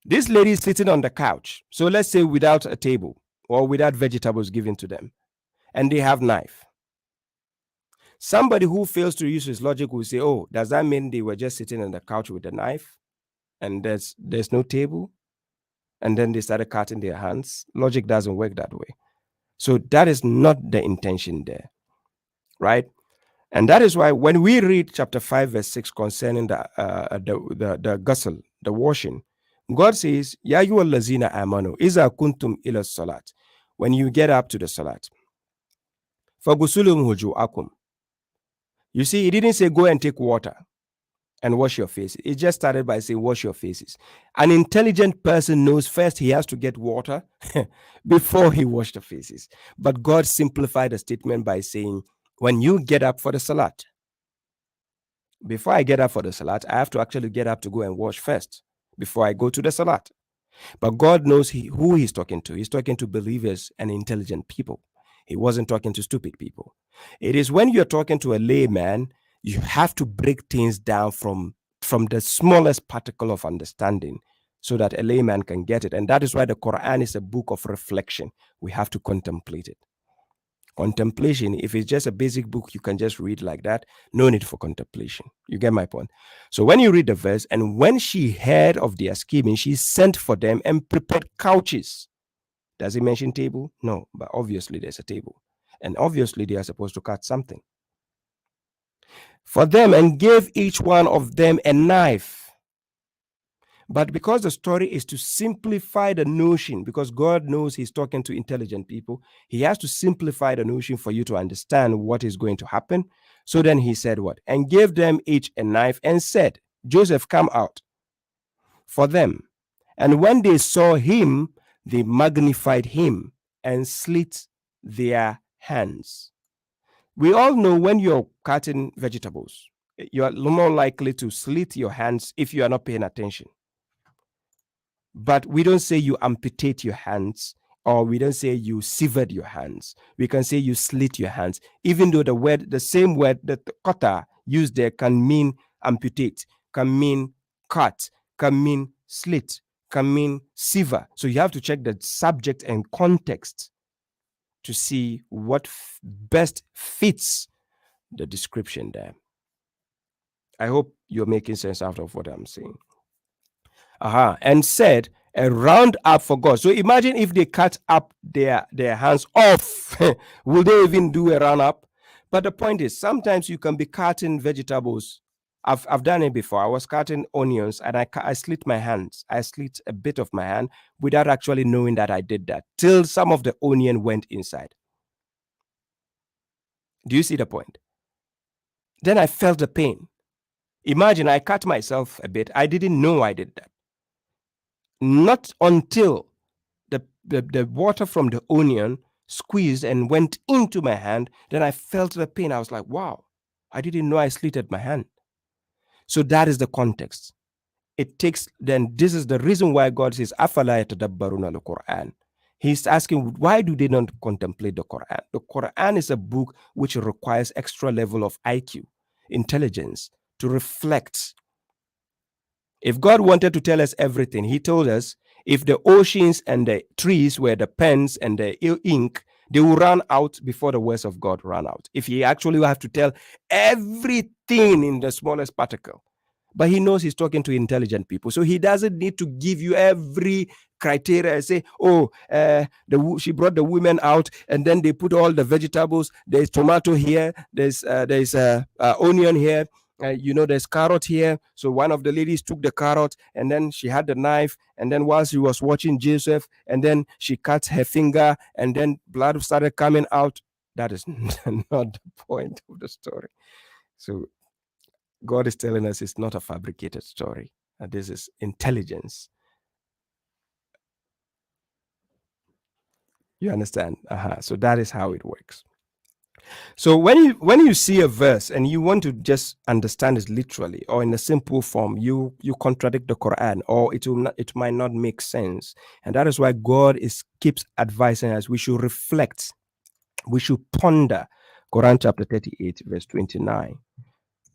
This lady is sitting on the couch. So let's say without a table or without vegetables given to them, and they have knife. Somebody who fails to use his logic will say, "Oh, does that mean they were just sitting on the couch with a knife, and there's no table?" and then they started cutting their hands. Logic doesn't work that way. So that is not the intention there, right? And that is why when we read chapter 5, verse 6 concerning the ghusl, the washing, God says, Ya lazina amanu, iza kuntum ila salat. When you get up to the salat, fagusulum hujuakum. You see, he didn't say go and take water and wash your faces. It just started by saying wash your faces. An intelligent person knows first he has to get water before he wash the faces. But God simplified the statement by saying, when you get up for the salat, before I get up for the salat, I have to actually get up to go and wash first before I go to the salat. But God knows who he's talking to. He's talking to believers and intelligent people. He wasn't talking to stupid people. It is when you're talking to a layman, you have to break things down from the smallest particle of understanding so that a layman can get it. And that is why the Quran is a book of reflection. We have to contemplate it. Contemplation, if it's just a basic book you can just read like that, no need for contemplation. You get my point? So when you read the verse, and when she heard of their scheming, she sent for them and prepared couches. Does it mention table? No, but obviously there's a table. And obviously they are supposed to cut something for them, and gave each one of them a knife. But because the story is to simplify the notion, because God knows he's talking to intelligent people, he has to simplify the notion for you to understand what is going to happen. So then he said what? And gave them each a knife and said, Joseph, come out for them. And when they saw him, they magnified him and slit their hands. We all know when you're cutting vegetables, you are more likely to slit your hands if you are not paying attention. But we don't say you amputate your hands, or we don't say you severed your hands. We can say you slit your hands, even though the same word that the kata used there can mean amputate, can mean cut, can mean slit, can mean sever. So you have to check the subject and context to see what best fits the description there. I hope you're making sense out of what I'm saying. And said, a round up for God. So imagine if they cut up their hands off. Will they even do a round up? But the point is, sometimes you can be cutting vegetables. I've done it before. I was cutting onions and I slit my hands. I slit a bit of my hand without actually knowing that I did that, till some of the onion went inside. Do you see the point? Then I felt the pain. Imagine I cut myself a bit. I didn't know I did that. Not until the water from the onion squeezed and went into my hand, then I felt the pain. I was like, wow, I didn't know I slitted my hand. So that is the context. It takes, then this is the reason why God says, Afala yatadabbaruna al-Quran. He's asking, why do they not contemplate the Quran? The Quran is a book which requires extra level of IQ, intelligence, to reflect. If God wanted to tell us everything, he told us, if the oceans and the trees were the pens and the ink, they will run out before the words of God run out. If he actually have to tell everything in the smallest particle. But he knows he's talking to intelligent people. So he doesn't need to give you every criteria and say, oh, she brought the women out and then they put all the vegetables. There's tomato here. There's onion here. There's carrot here. So one of the ladies took the carrot and then she had the knife. And then while she was watching Joseph, and then she cut her finger and then blood started coming out. That is not the point of the story. So God is telling us it's not a fabricated story. This is intelligence. You understand? So that is how it works. So when you see a verse and you want to just understand it literally or in a simple form, you contradict the Quran, or it might not make sense. And that is why God keeps advising us we should reflect, we should ponder. Quran chapter 38, verse 29.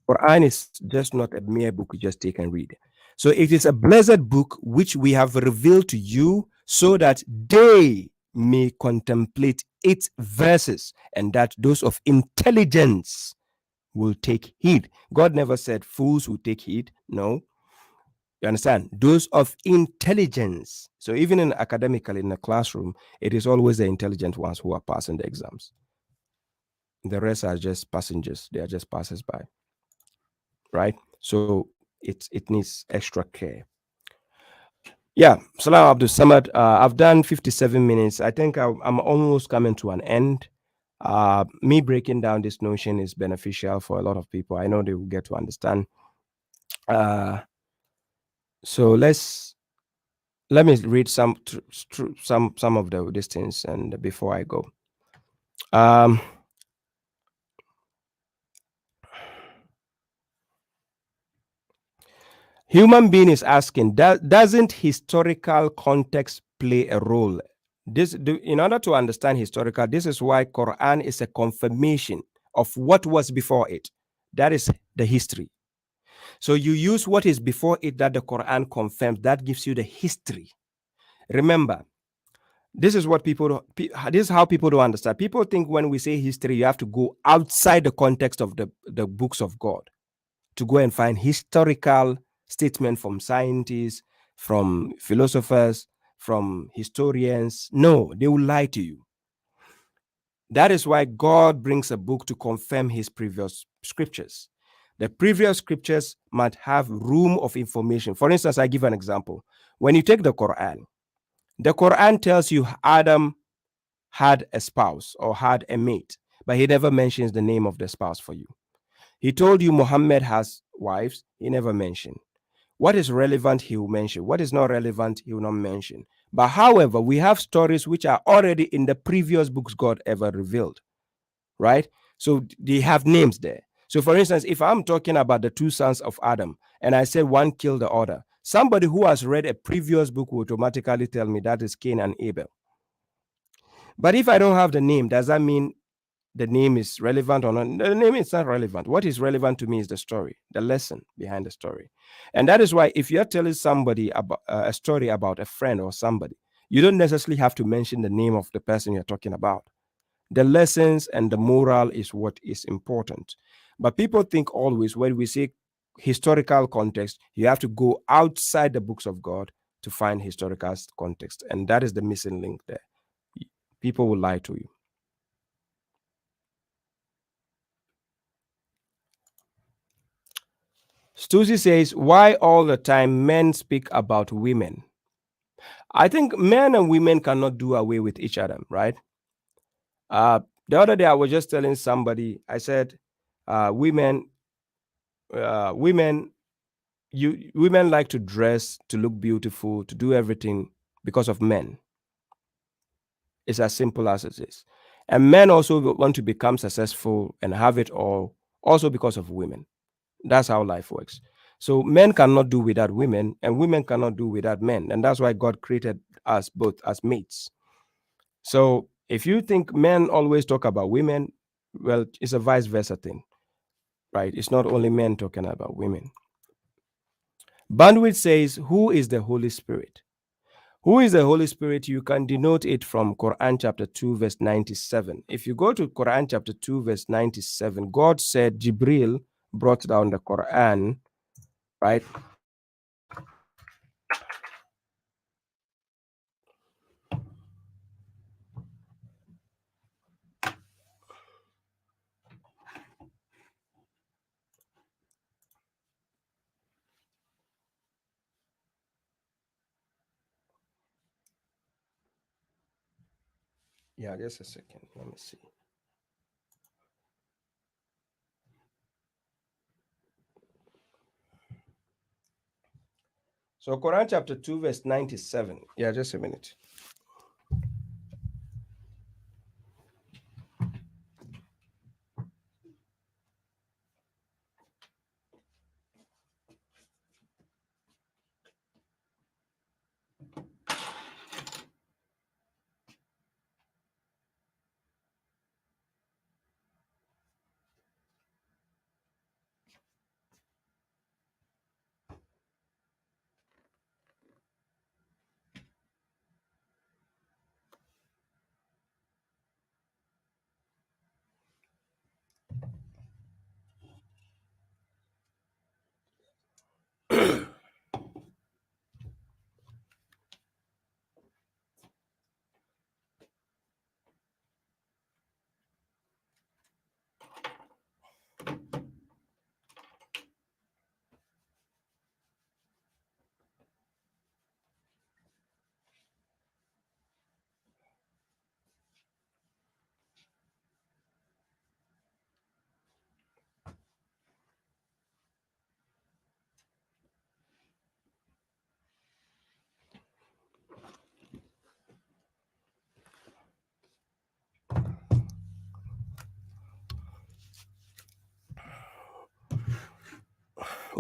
Quran is just not a mere book you just take and read. So it is a blessed book which we have revealed to you so that they may contemplate its verses, and that those of intelligence will take heed. God never said fools will take heed. No. You understand? Those of intelligence. So even in academically in the classroom, it is always the intelligent ones who are passing the exams. The rest are just passengers. They are just passers by, right? So it needs extra care. Yeah, Salam Abdul Samad. I've done 57 minutes. I think I'm almost coming to an end. Me breaking down this notion is beneficial for a lot of people. I know they will get to understand. Uh, so let me read some of the these things and before I go. Um, Human being is asking, doesn't historical context play a role? In order to understand historical, this is why Quran is a confirmation of what was before it. That is the history. So you use what is before it that the Quran confirms. That gives you the history. Remember, this is what this is how people don't understand. People think when we say history, you have to go outside the context of the books of God to go and find historical statement from scientists, from philosophers, from historians. No, they will lie to you. That is why God brings a book to confirm his previous scriptures. The previous scriptures might have room of information. For instance, I give an example. When you take the Quran tells you Adam had a spouse or had a mate, but he never mentions the name of the spouse for you. He told you Muhammad has wives, he never mentioned. What is relevant, he will mention. What is not relevant, he will not mention. But however, we have stories which are already in the previous books God ever revealed, right? So they have names there. So, for instance, if I'm talking about the two sons of Adam and I say one killed the other, somebody who has read a previous book will automatically tell me that is Cain and Abel. But if I don't have the name, does that mean the name is relevant or not? The name is not relevant. What is relevant to me is the story, the lesson behind the story. And that is why if you're telling somebody about a story about a friend or somebody, you don't necessarily have to mention the name of the person you're talking about. The lessons and the moral is what is important. But people think always when we say historical context, you have to go outside the books of God to find historical context. And that is the missing link there. People will lie to you. Stussy says, why all the time men speak about women? I think men and women cannot do away with each other, right? Uh, the other day I was just telling somebody, I said, women, women, women like to dress, to look beautiful, to do everything because of men. It's as simple as it is. And men also want to become successful and have it all, also because of women. That's how life works. So men cannot do without women, and women cannot do without men. And that's why God created us both as mates. So if you think men always talk about women, well, it's a vice versa thing, right? It's not only men talking about women. Bandwidth says, who is the Holy Spirit? Who is the Holy Spirit? You can denote it from Quran chapter 2, verse 97. If you go to Quran chapter 2, verse 97, God said Jibril brought down the Quran, right? Yeah, just a second. Let me see. So Quran chapter 2, verse 97. Yeah, just a minute.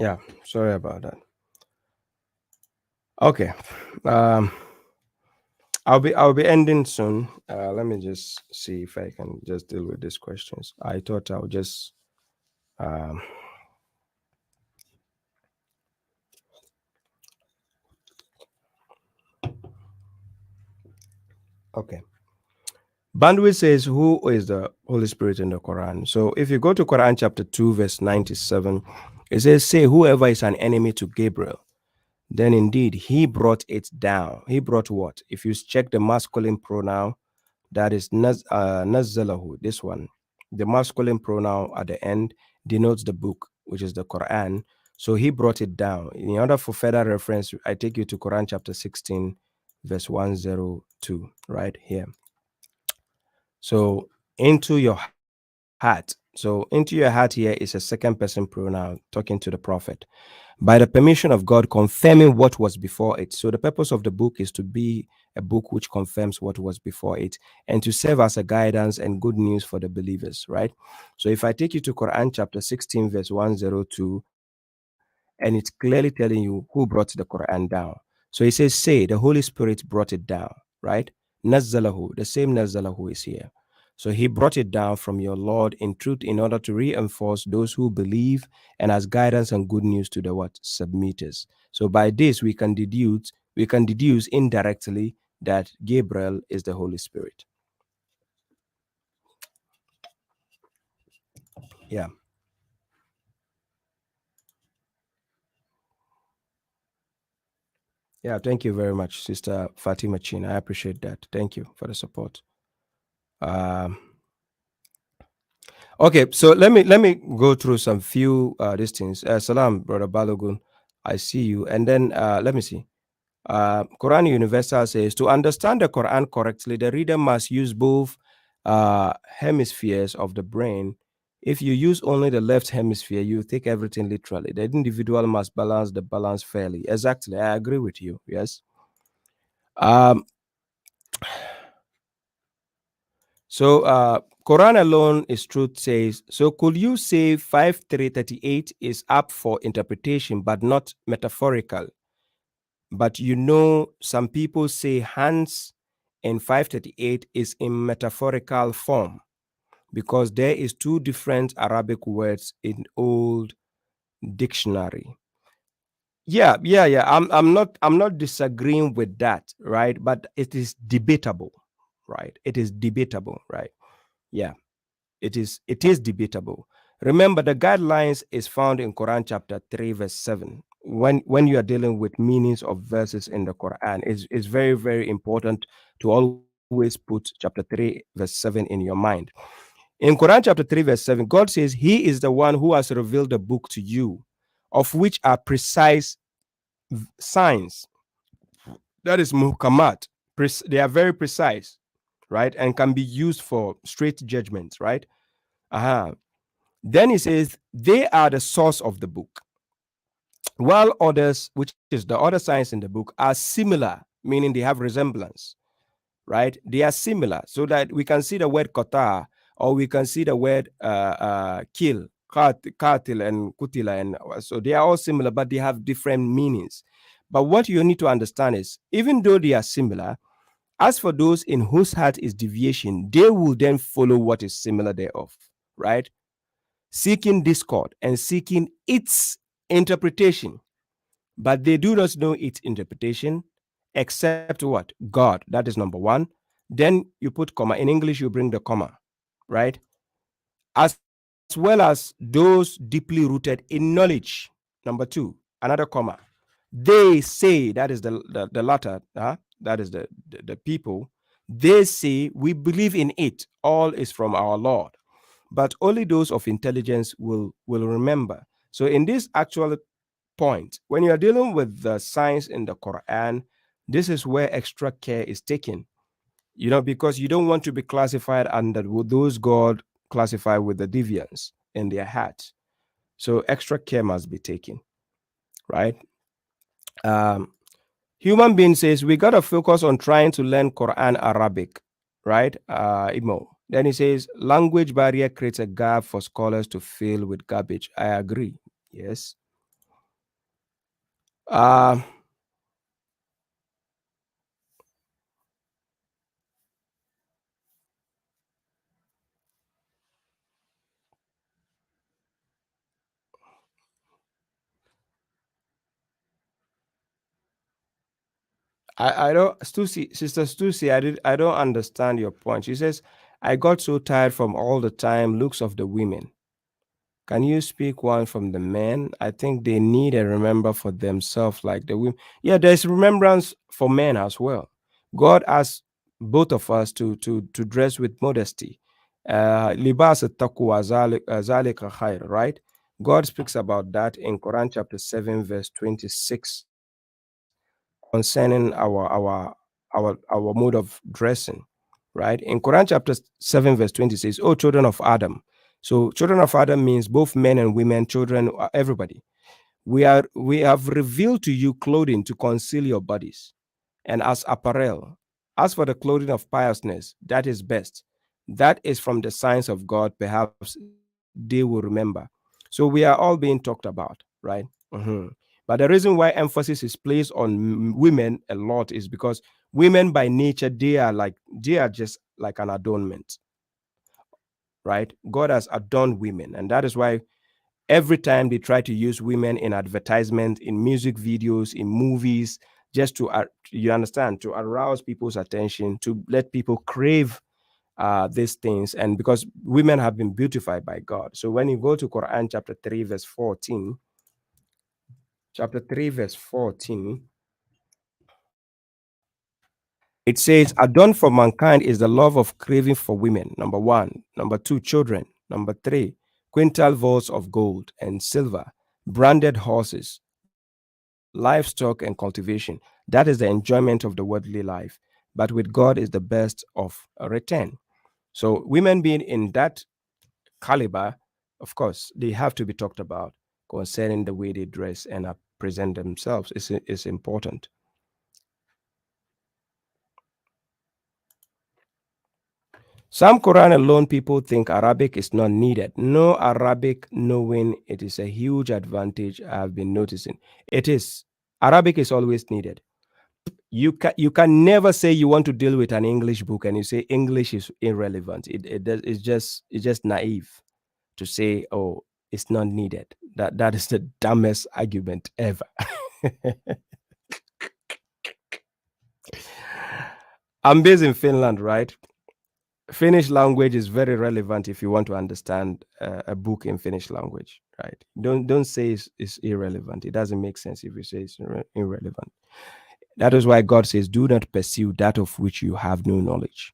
Yeah, sorry about that. Okay. Um, I'll be ending soon. Let me just see if I can just deal with these questions. I thought I'll just um, okay. Bandwidth says, "Who is the Holy Spirit in the Quran?" So if you go to Quran chapter 2, verse 97, it says, "Say, whoever is an enemy to Gabriel, then indeed he brought it down." He brought what? If you check the masculine pronoun, that is nazzalahu, this one. The masculine pronoun at the end denotes the book, which is the Quran. So he brought it down. In order for further reference, I take you to Quran chapter 16, verse 102, right here. So into your heart. So into your heart here is a second person pronoun talking to the prophet. By the permission of God, confirming what was before it. So the purpose of the book is to be a book which confirms what was before it and to serve as a guidance and good news for the believers, right? So if I take you to Quran chapter 16, verse 102, and it's clearly telling you who brought the Quran down. So it says, say, the Holy Spirit brought it down, right? Nazzalahu, the same Nazzalahu is here. So he brought it down from your Lord in truth in order to reinforce those who believe and as guidance and good news to the what? Submitters. So by this we can deduce indirectly that Gabriel is the Holy Spirit. Yeah. Yeah, thank you very much, Sister Fatima Chin. I appreciate that. Thank you for the support. Um, okay, so let me go through some few these things. Salam, brother Balogun. I see you. And then let me see. Quran Universal says to understand the Quran correctly, the reader must use both hemispheres of the brain. If you use only the left hemisphere, you take everything literally. The individual must balance the balance fairly. Exactly, I agree with you. Yes. Um, so Quran alone is truth says. So could you say 5338 is up for interpretation but not metaphorical? But some people say hands in 538 is in metaphorical form because there is two different Arabic words in old dictionary. Yeah. I'm not disagreeing with that, right? But it is debatable, right? It is debatable, right? Yeah. It is debatable. Remember, the guidelines is found in Quran chapter 3, verse 7. When you are dealing with meanings of verses in the Quran, it's very, very important to always put chapter 3, verse 7 in your mind. In Quran chapter 3, verse 7, God says, He is the one who has revealed the book to you, of which are precise signs. That is muhkamat. They are very precise, right? And can be used for straight judgments, right? Uh-huh. Then he says, they are the source of the book, while others, which is the other signs in the book, are similar, meaning they have resemblance, right? They are similar, so that we can see the word kota, or we can see the word kill, katil and kutila, and so they are all similar, but they have different meanings. But what you need to understand is, even though they are similar, as for those in whose heart is deviation, they will then follow what is similar thereof, right? Seeking discord and seeking its interpretation, but they do not know its interpretation except what? God. That is number one. Then you put comma. In English, you bring the comma, right? As well as those deeply rooted in knowledge. Number two, another comma. They say, that is the latter, that is the people. They say, we believe in it. All is from our Lord, but only those of intelligence will remember. So in this actual point, when you are dealing with the signs in the Quran, this is where extra care is taken, because you don't want to be classified under those God classify with the deviance in their heart. So extra care must be taken, right? um Human being says we got to focus on trying to learn Quran Arabic, right? Imo. Then he says language barrier creates a gap for scholars to fill with garbage. I agree. Yes. Uh, I don't, Stussy, Sister Stussy, I don't understand your point. She says, I got so tired from all the time looks of the women. Can you speak one from the men? I think they need a remember for themselves, like the women. Yeah, there's remembrance for men as well. God asks both of us to dress with modesty. Libas taqwa zalika khair, right? God speaks about that in Quran chapter 7, verse 26, concerning our mode of dressing, right? In Quran chapter 7, verse 20 says, "Oh, children of Adam." So children of Adam means both men and women, children, everybody. We have revealed to you clothing to conceal your bodies, and as apparel. As for the clothing of piousness, that is best. That is from the signs of God. Perhaps they will remember. So we are all being talked about, right? Mhm. But the reason why emphasis is placed on women a lot is because women by nature, they are just like an adornment, right? God has adorned women, and that is why every time they try to use women in advertisement, in music videos, in movies, just to you understand, to arouse people's attention, to let people crave these things, and because women have been beautified by God. So when you go to Quran chapter 3 verse 14, chapter 3 verse 14, it says, adorned for mankind is the love of craving for women, number one. Number two, children. Number three, quintal vaults of gold and silver, branded horses, livestock, and cultivation. That is the enjoyment of the worldly life. But with God is the best of a return. So women being in that caliber, of course, they have to be talked about concerning the way they dress and present themselves. Is important. Some Quran alone people think Arabic is not needed. No Arabic knowing it is a huge advantage I've been noticing. It is. Arabic is always needed. You can never say you want to deal with an English book and you say English is irrelevant. It's just naive to say, oh, it's not needed. That is the dumbest argument ever. I'm based in Finland, right? Finnish language is very relevant if you want to understand a book in Finnish language, right? Don't say it's irrelevant. It doesn't make sense if you say it's irrelevant. That is why God says, "Do not pursue that of which you have no knowledge."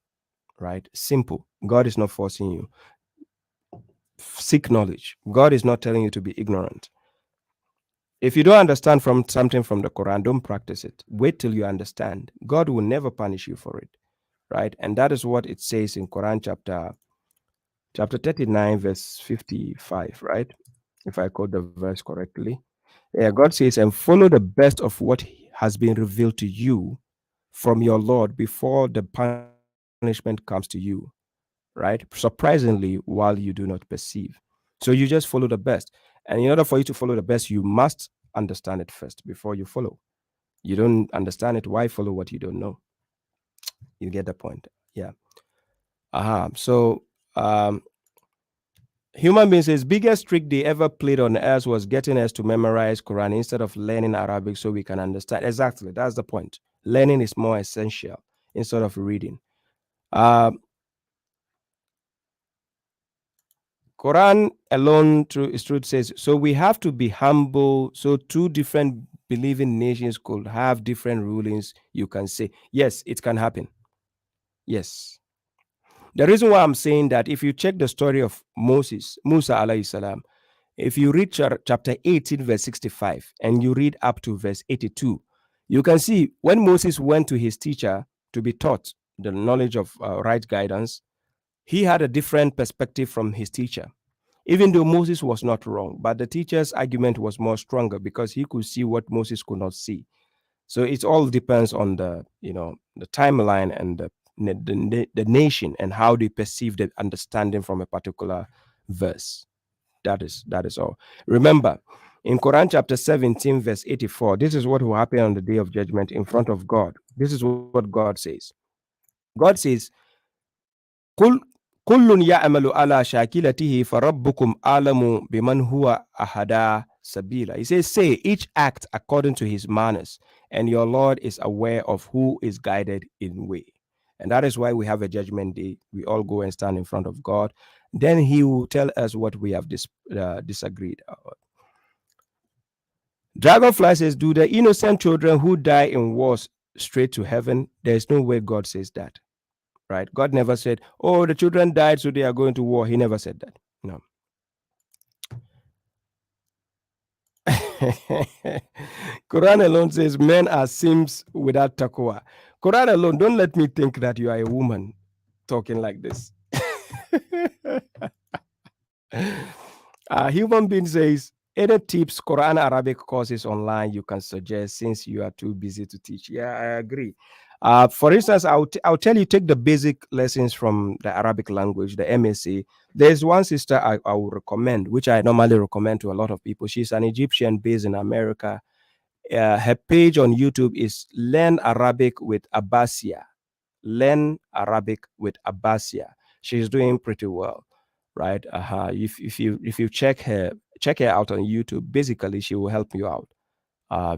Right? Simple. God is not forcing you. Seek knowledge. God is not telling you to be ignorant. If you don't understand from something from the Quran, don't practice it. Wait till you understand. God will never punish you for it, right? And that is what it says in Quran chapter 39, verse 55, right? If I quote the verse correctly. Yeah, God says, and follow the best of what has been revealed to you from your Lord before the punishment comes to you, right? Surprisingly, while you do not perceive. So you just follow the best. And in order for you to follow the best, you must understand it first before you follow. You don't understand it, why follow what you don't know? You get the point. Yeah. So human beings, his biggest trick they ever played on us was getting us to memorize Quran instead of learning Arabic so we can understand. Exactly. That's the point. Learning is more essential instead of reading. Um, Quran alone through its truth says, so we have to be humble. So two different believing nations could have different rulings. You can say, yes, it can happen. Yes. The reason why I'm saying that, if you check the story of Musa alayhi salam, if you read chapter 18, verse 65, and you read up to verse 82, you can see when Moses went to his teacher to be taught the knowledge of right guidance, he had a different perspective from his teacher. Even though Moses was not wrong, but the teacher's argument was more stronger because he could see what Moses could not see. So it all depends on the timeline and the nation and how they perceive the understanding from a particular verse. That is all. Remember, In Quran chapter 17, verse 84, this is what will happen on the day of judgment in front of God. This is what God says. God says, "Kul kullun ya'malu ala shakilatihi farabbukum alamu biman huwa ahada sabila." He says, say, each act according to his manners, and your Lord is aware of who is guided in way. And that is why we have a judgment day. We all go and stand in front of God. Then he will tell us what we have disagreed. Dragonfly says, do the innocent children who die in wars straight to heaven? There's no way God says that, right? God never said, oh, the children died, so they are going to war. He never said that. No. Quran alone says men are Sims without taqwa. Quran alone, don't let me think that you are a woman talking like this. Human being says, any tips, Quran Arabic courses online you can suggest since you are too busy to teach? Yeah, I agree. For instance, I'll tell you, take the basic lessons from the Arabic language, the MSc. There's one sister I will recommend, which I normally recommend to a lot of people. She's an Egyptian based in America. Her page on YouTube is Learn Arabic with Abbasia. Learn Arabic with Abbasia. She's doing pretty well, right? If you check her out on YouTube, basically she will help you out.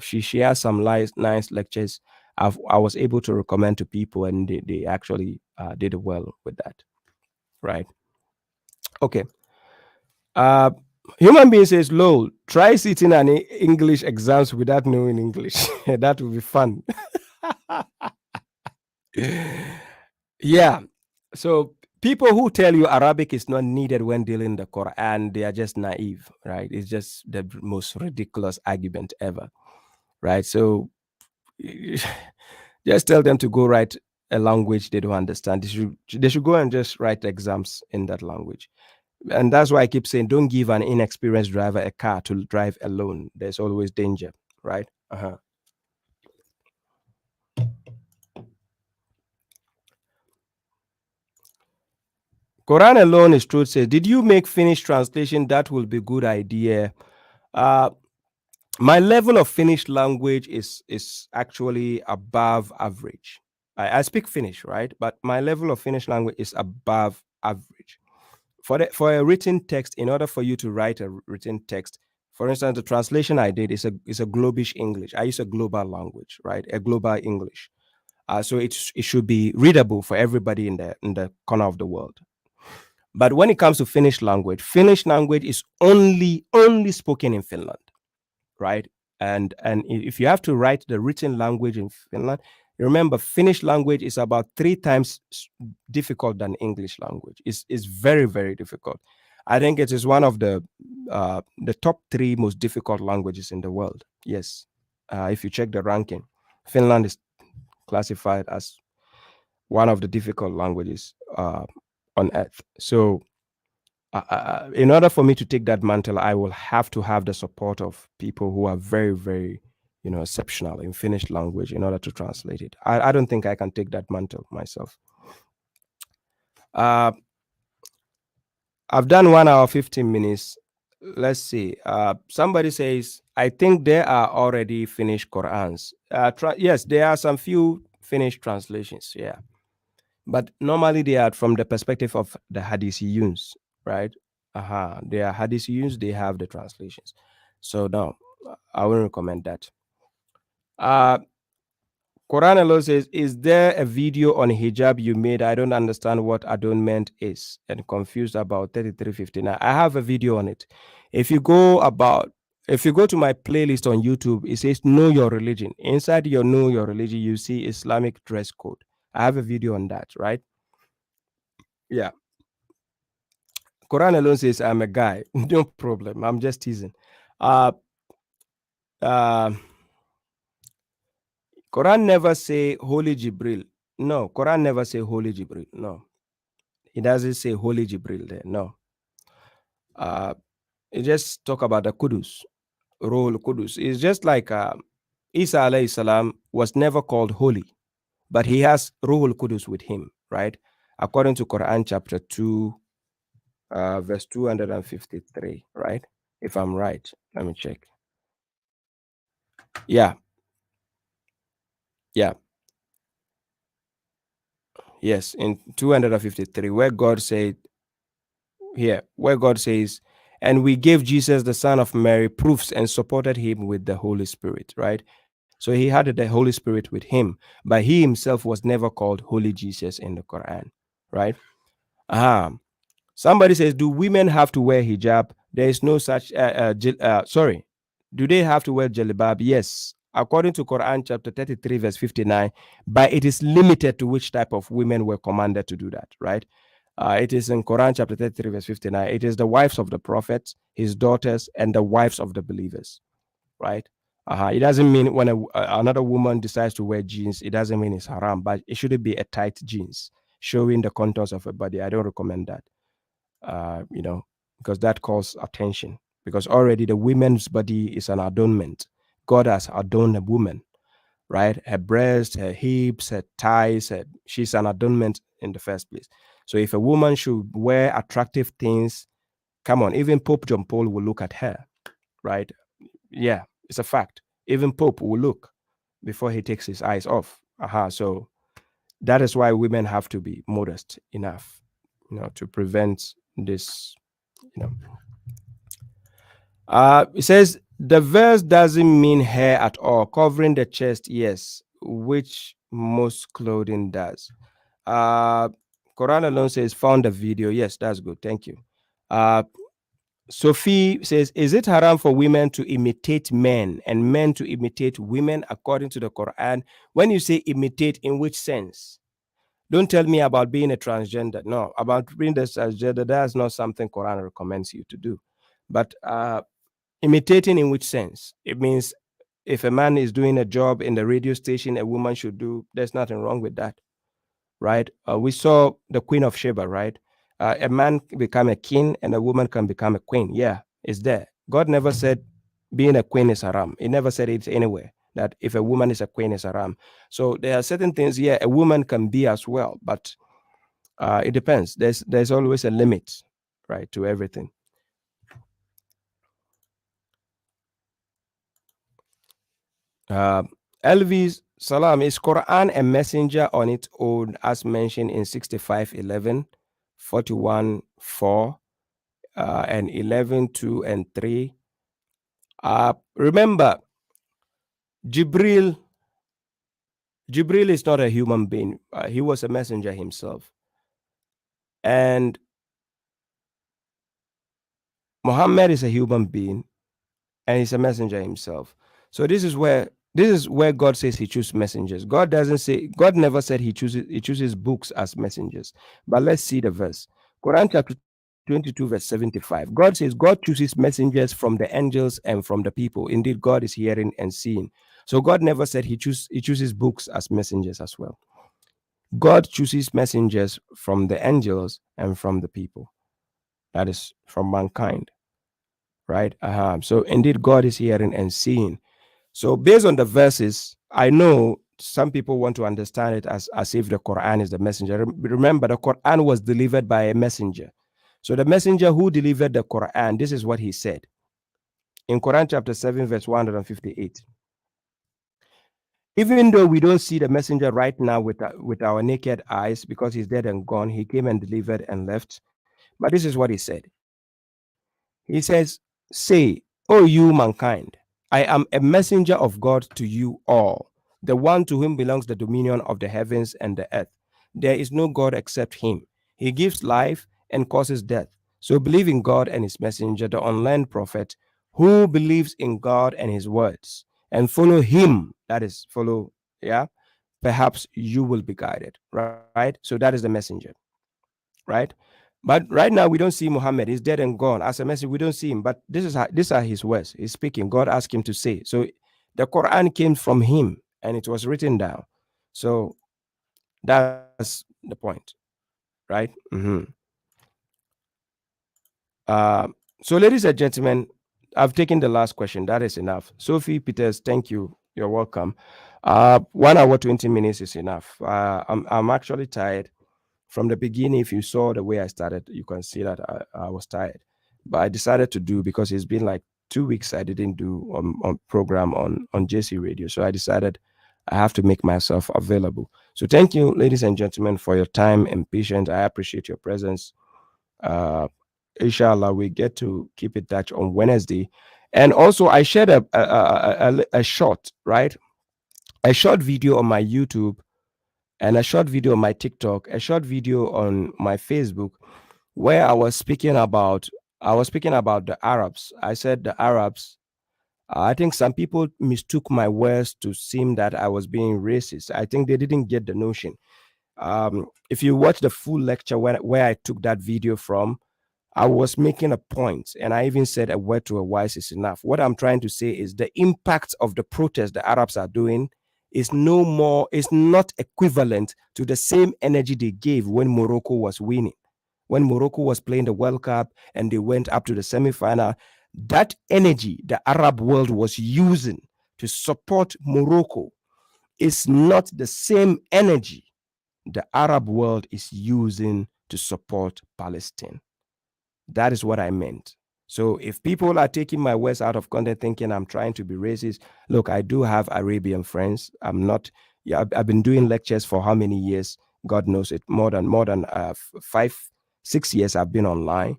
She has some nice lectures I was able to recommend to people, and they actually did well with that, right? Okay. Uh, Human being says, "Lol, try sitting an English exams without knowing English. That will be fun." Yeah. So people who tell you Arabic is not needed when dealing the Quran, they are just naive, right? It's just the most ridiculous argument ever, right? So just tell them to go write a language they don't understand. They should go and just write exams in that language. And that's why I keep saying, don't give an inexperienced driver a car to drive alone. There's always danger, right? Quran alone is truth says, did you make Finnish translation? That will be good idea. Uh, my level of Finnish language is actually above average. I speak Finnish, right? But my level of Finnish language is above average. For a written text, in order for you to write a written text, for instance, the translation I did is a globish English. I use a global language, right? A global English. So it should be readable for everybody in the corner of the world. But when it comes to Finnish language is only spoken in Finland, right? And if you have to write the written language in Finland, remember Finnish language is about 3 times difficult than English language. It's very, very difficult. I think it is one of the top 3 most difficult languages in the world. Yes, if you check the ranking, Finland is classified as one of the difficult languages on earth. So in order for me to take that mantle, I will have to have the support of people who are very, very, exceptional in Finnish language in order to translate it. I don't think I can take that mantle myself. I've done 1 hour 15 minutes. Let's see. Somebody says, I think there are already finished Qurans. Yes, there are some few finished translations. Yeah. But normally they are from the perspective of the Hadithiyuns, right? They are Hadithiyuns, they have the translations. So no, I wouldn't recommend that. Quran alone says, is there a video on hijab you made? I don't understand what adornment is and confused about 3359. I have a video on it. If you go to my playlist on YouTube, it says know your religion. Inside your know your religion, you see Islamic dress code. I have a video on that, right? Yeah. Quran alone says I'm a guy. No problem. I'm just teasing. Uh, uh, Quran never say Holy Jibril. No, Quran never say Holy Jibril. No, it doesn't say Holy Jibril there. No. It just talk about the Kudus, role Kudus. It's just like Isa alayhi salam was never called holy, but he has Ruhul Kudus with him, right? According to Quran chapter 2, verse 253, right? If I'm right. Let me check. Yeah, yeah, yes, in 253, where God says, and we gave Jesus, the Son of Mary, proofs and supported him with the Holy Spirit, right? So he had the Holy Spirit with him, but he himself was never called Holy Jesus in the Quran, right? Ah, somebody says, do women have to wear hijab? There is no such, sorry, do they have to wear jalibab? Yes. According to Quran chapter 33, verse 59, but it is limited to which type of women were commanded to do that, right? It is in Quran chapter 33, verse 59. It is the wives of the prophets, his daughters, and the wives of the believers, right? It doesn't mean when another woman decides to wear jeans, it doesn't mean it's haram, but it shouldn't be a tight jeans showing the contours of her body. I don't recommend that, you know, because that calls attention. Because already the woman's body is an adornment. God has adorned a woman, right? Her breast, her hips, her thighs, she's an adornment in the first place. So if a woman should wear attractive things, come on, even Pope John Paul will look at her, right? Yeah, it's a fact. Even Pope will look before he takes his eyes off. So that is why women have to be modest enough, to prevent this, you know. It says the verse doesn't mean hair at all. Covering the chest, yes, which most clothing does. Uh, Quran alone says found a video. Yes, that's good. Thank you. Uh, Sophie says, is it haram for women to imitate men and men to imitate women according to the Quran? When you say imitate, in which sense? Don't tell me about being a transgender. No, about being a transgender, that's not something Quran recommends you to do. But imitating in which sense? It means if a man is doing a job in the radio station, a woman should do, there's nothing wrong with that, right? We saw the Queen of Sheba, right? A man become a king and a woman can become a queen. Yeah, it's there. God never said being a queen is haram. He never said it anywhere that if a woman is a queen is haram. So there are certain things, yeah, a woman can be as well, but it depends. There's always a limit, right, to everything. Uh, Elvis Salam, is Quran a messenger on its own as mentioned in 65:11, 41:4, and 11:2 and 3? Remember, Jibril, Jibril is not a human being. He was a messenger himself. And Muhammad is a human being and he's a messenger himself. So this is where God says he chooses messengers. God never said he chooses books as messengers. But let's see the verse. Quran chapter 22, verse 75. God says God chooses messengers from the angels and from the people. Indeed, God is hearing and seeing. So God never said he chooses books as messengers as well. God chooses messengers from the angels and from the people. That is from mankind, right? So indeed, God is hearing and seeing. So based on the verses, I know some people want to understand it as if the Quran is the messenger. Remember, the Quran was delivered by a messenger. So the messenger who delivered the Quran, this is what he said in Quran chapter 7, verse 158. Even though we don't see the messenger right now with our naked eyes because he's dead and gone, he came and delivered and left. But this is what he said. He says, say, O you mankind, I am a messenger of God to you all, the one to whom belongs the dominion of the heavens and the earth. There is no God except him. He gives life and causes death. So believe in God and his messenger, the unlearned prophet, who believes in God and his words, and follow him. That is, follow, yeah. Perhaps you will be guided, right? So that is the messenger, right? But right now we don't see Muhammad. He's dead and gone. As a messenger, we don't see him. But these are his words. He's speaking. God asked him to say. So the Quran came from him and it was written down. So that's the point, right? Uh, so, ladies and gentlemen, I've taken the last question. That is enough. Sophie Peters, thank you. You're welcome. 1 hour, 20 minutes is enough. I'm actually tired. From the beginning, if you saw the way I started, you can see that I was tired. But I decided to do because it's been like 2 weeks I didn't do on program on JC Radio. So I decided I have to make myself available. So thank you, ladies and gentlemen, for your time and patience. I appreciate your presence. Uh, inshallah, we get to keep in touch on Wednesday. And also, I shared a short, right? A short video on my YouTube and a short video on my TikTok, a short video on my Facebook, where I was speaking about the Arabs. I said the Arabs. I think some people mistook my words to seem that I was being racist. I think they didn't get the notion. If you watch the full lecture where I took that video from, I was making a point, and I even said a word to a wise is enough. What I'm trying to say is the impact of the protest the Arabs are doing is not equivalent to the same energy they gave when Morocco was winning. When Morocco was playing the World Cup and they went up to the semi-final, that energy the Arab world was using to support Morocco is not the same energy the Arab world is using to support Palestine. That is what I meant. So if people are taking my words out of context thinking I'm trying to be racist, look, I do have Arabian friends. I'm not, yeah, I've been doing lectures for how many years? God knows it. More than 5, 6 years I've been online.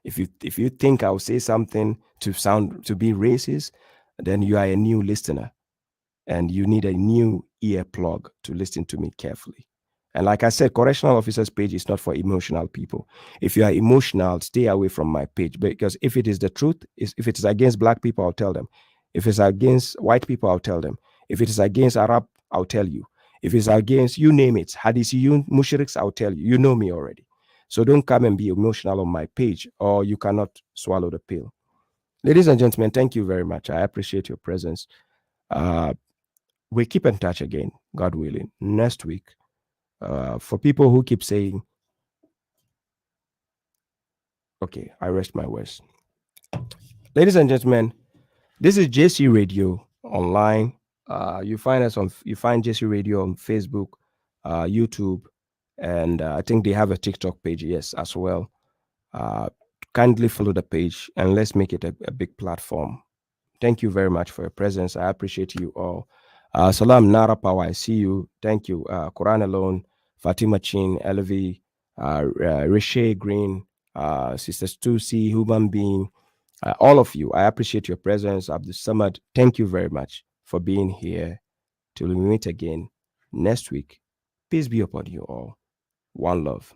If you think I'll say something to be racist, then you are a new listener and you need a new earplug to listen to me carefully. And like I said, correctional officers page is not for emotional people. If you are emotional, stay away from my page, because if it is the truth, if it is against black people, I'll tell them. If it's against white people, I'll tell them. If it is against Arab, I'll tell you. If it's against, you name it, Hadithiyun, Mushriks, I'll tell you. You know me already. So don't come and be emotional on my page, or you cannot swallow the pill. Ladies and gentlemen, thank you very much. I appreciate your presence. We keep in touch again, God willing, next week. For people who keep saying, okay, I rest my words. Ladies and gentlemen, this is JC Radio online. You find JC Radio on Facebook, YouTube, and I think they have a TikTok page, yes, as well. Kindly follow the page and let's make it a big platform. Thank you very much for your presence. I appreciate you all. Salam Nara Power, I see you. Thank you. Koran Alone, Fatima Chin, Elvi, Riche Green, Sister Stussy, Human Being, all of you. I appreciate your presence. Abdul Samad, thank you very much for being here. Till we meet again next week. Peace be upon you all. One love.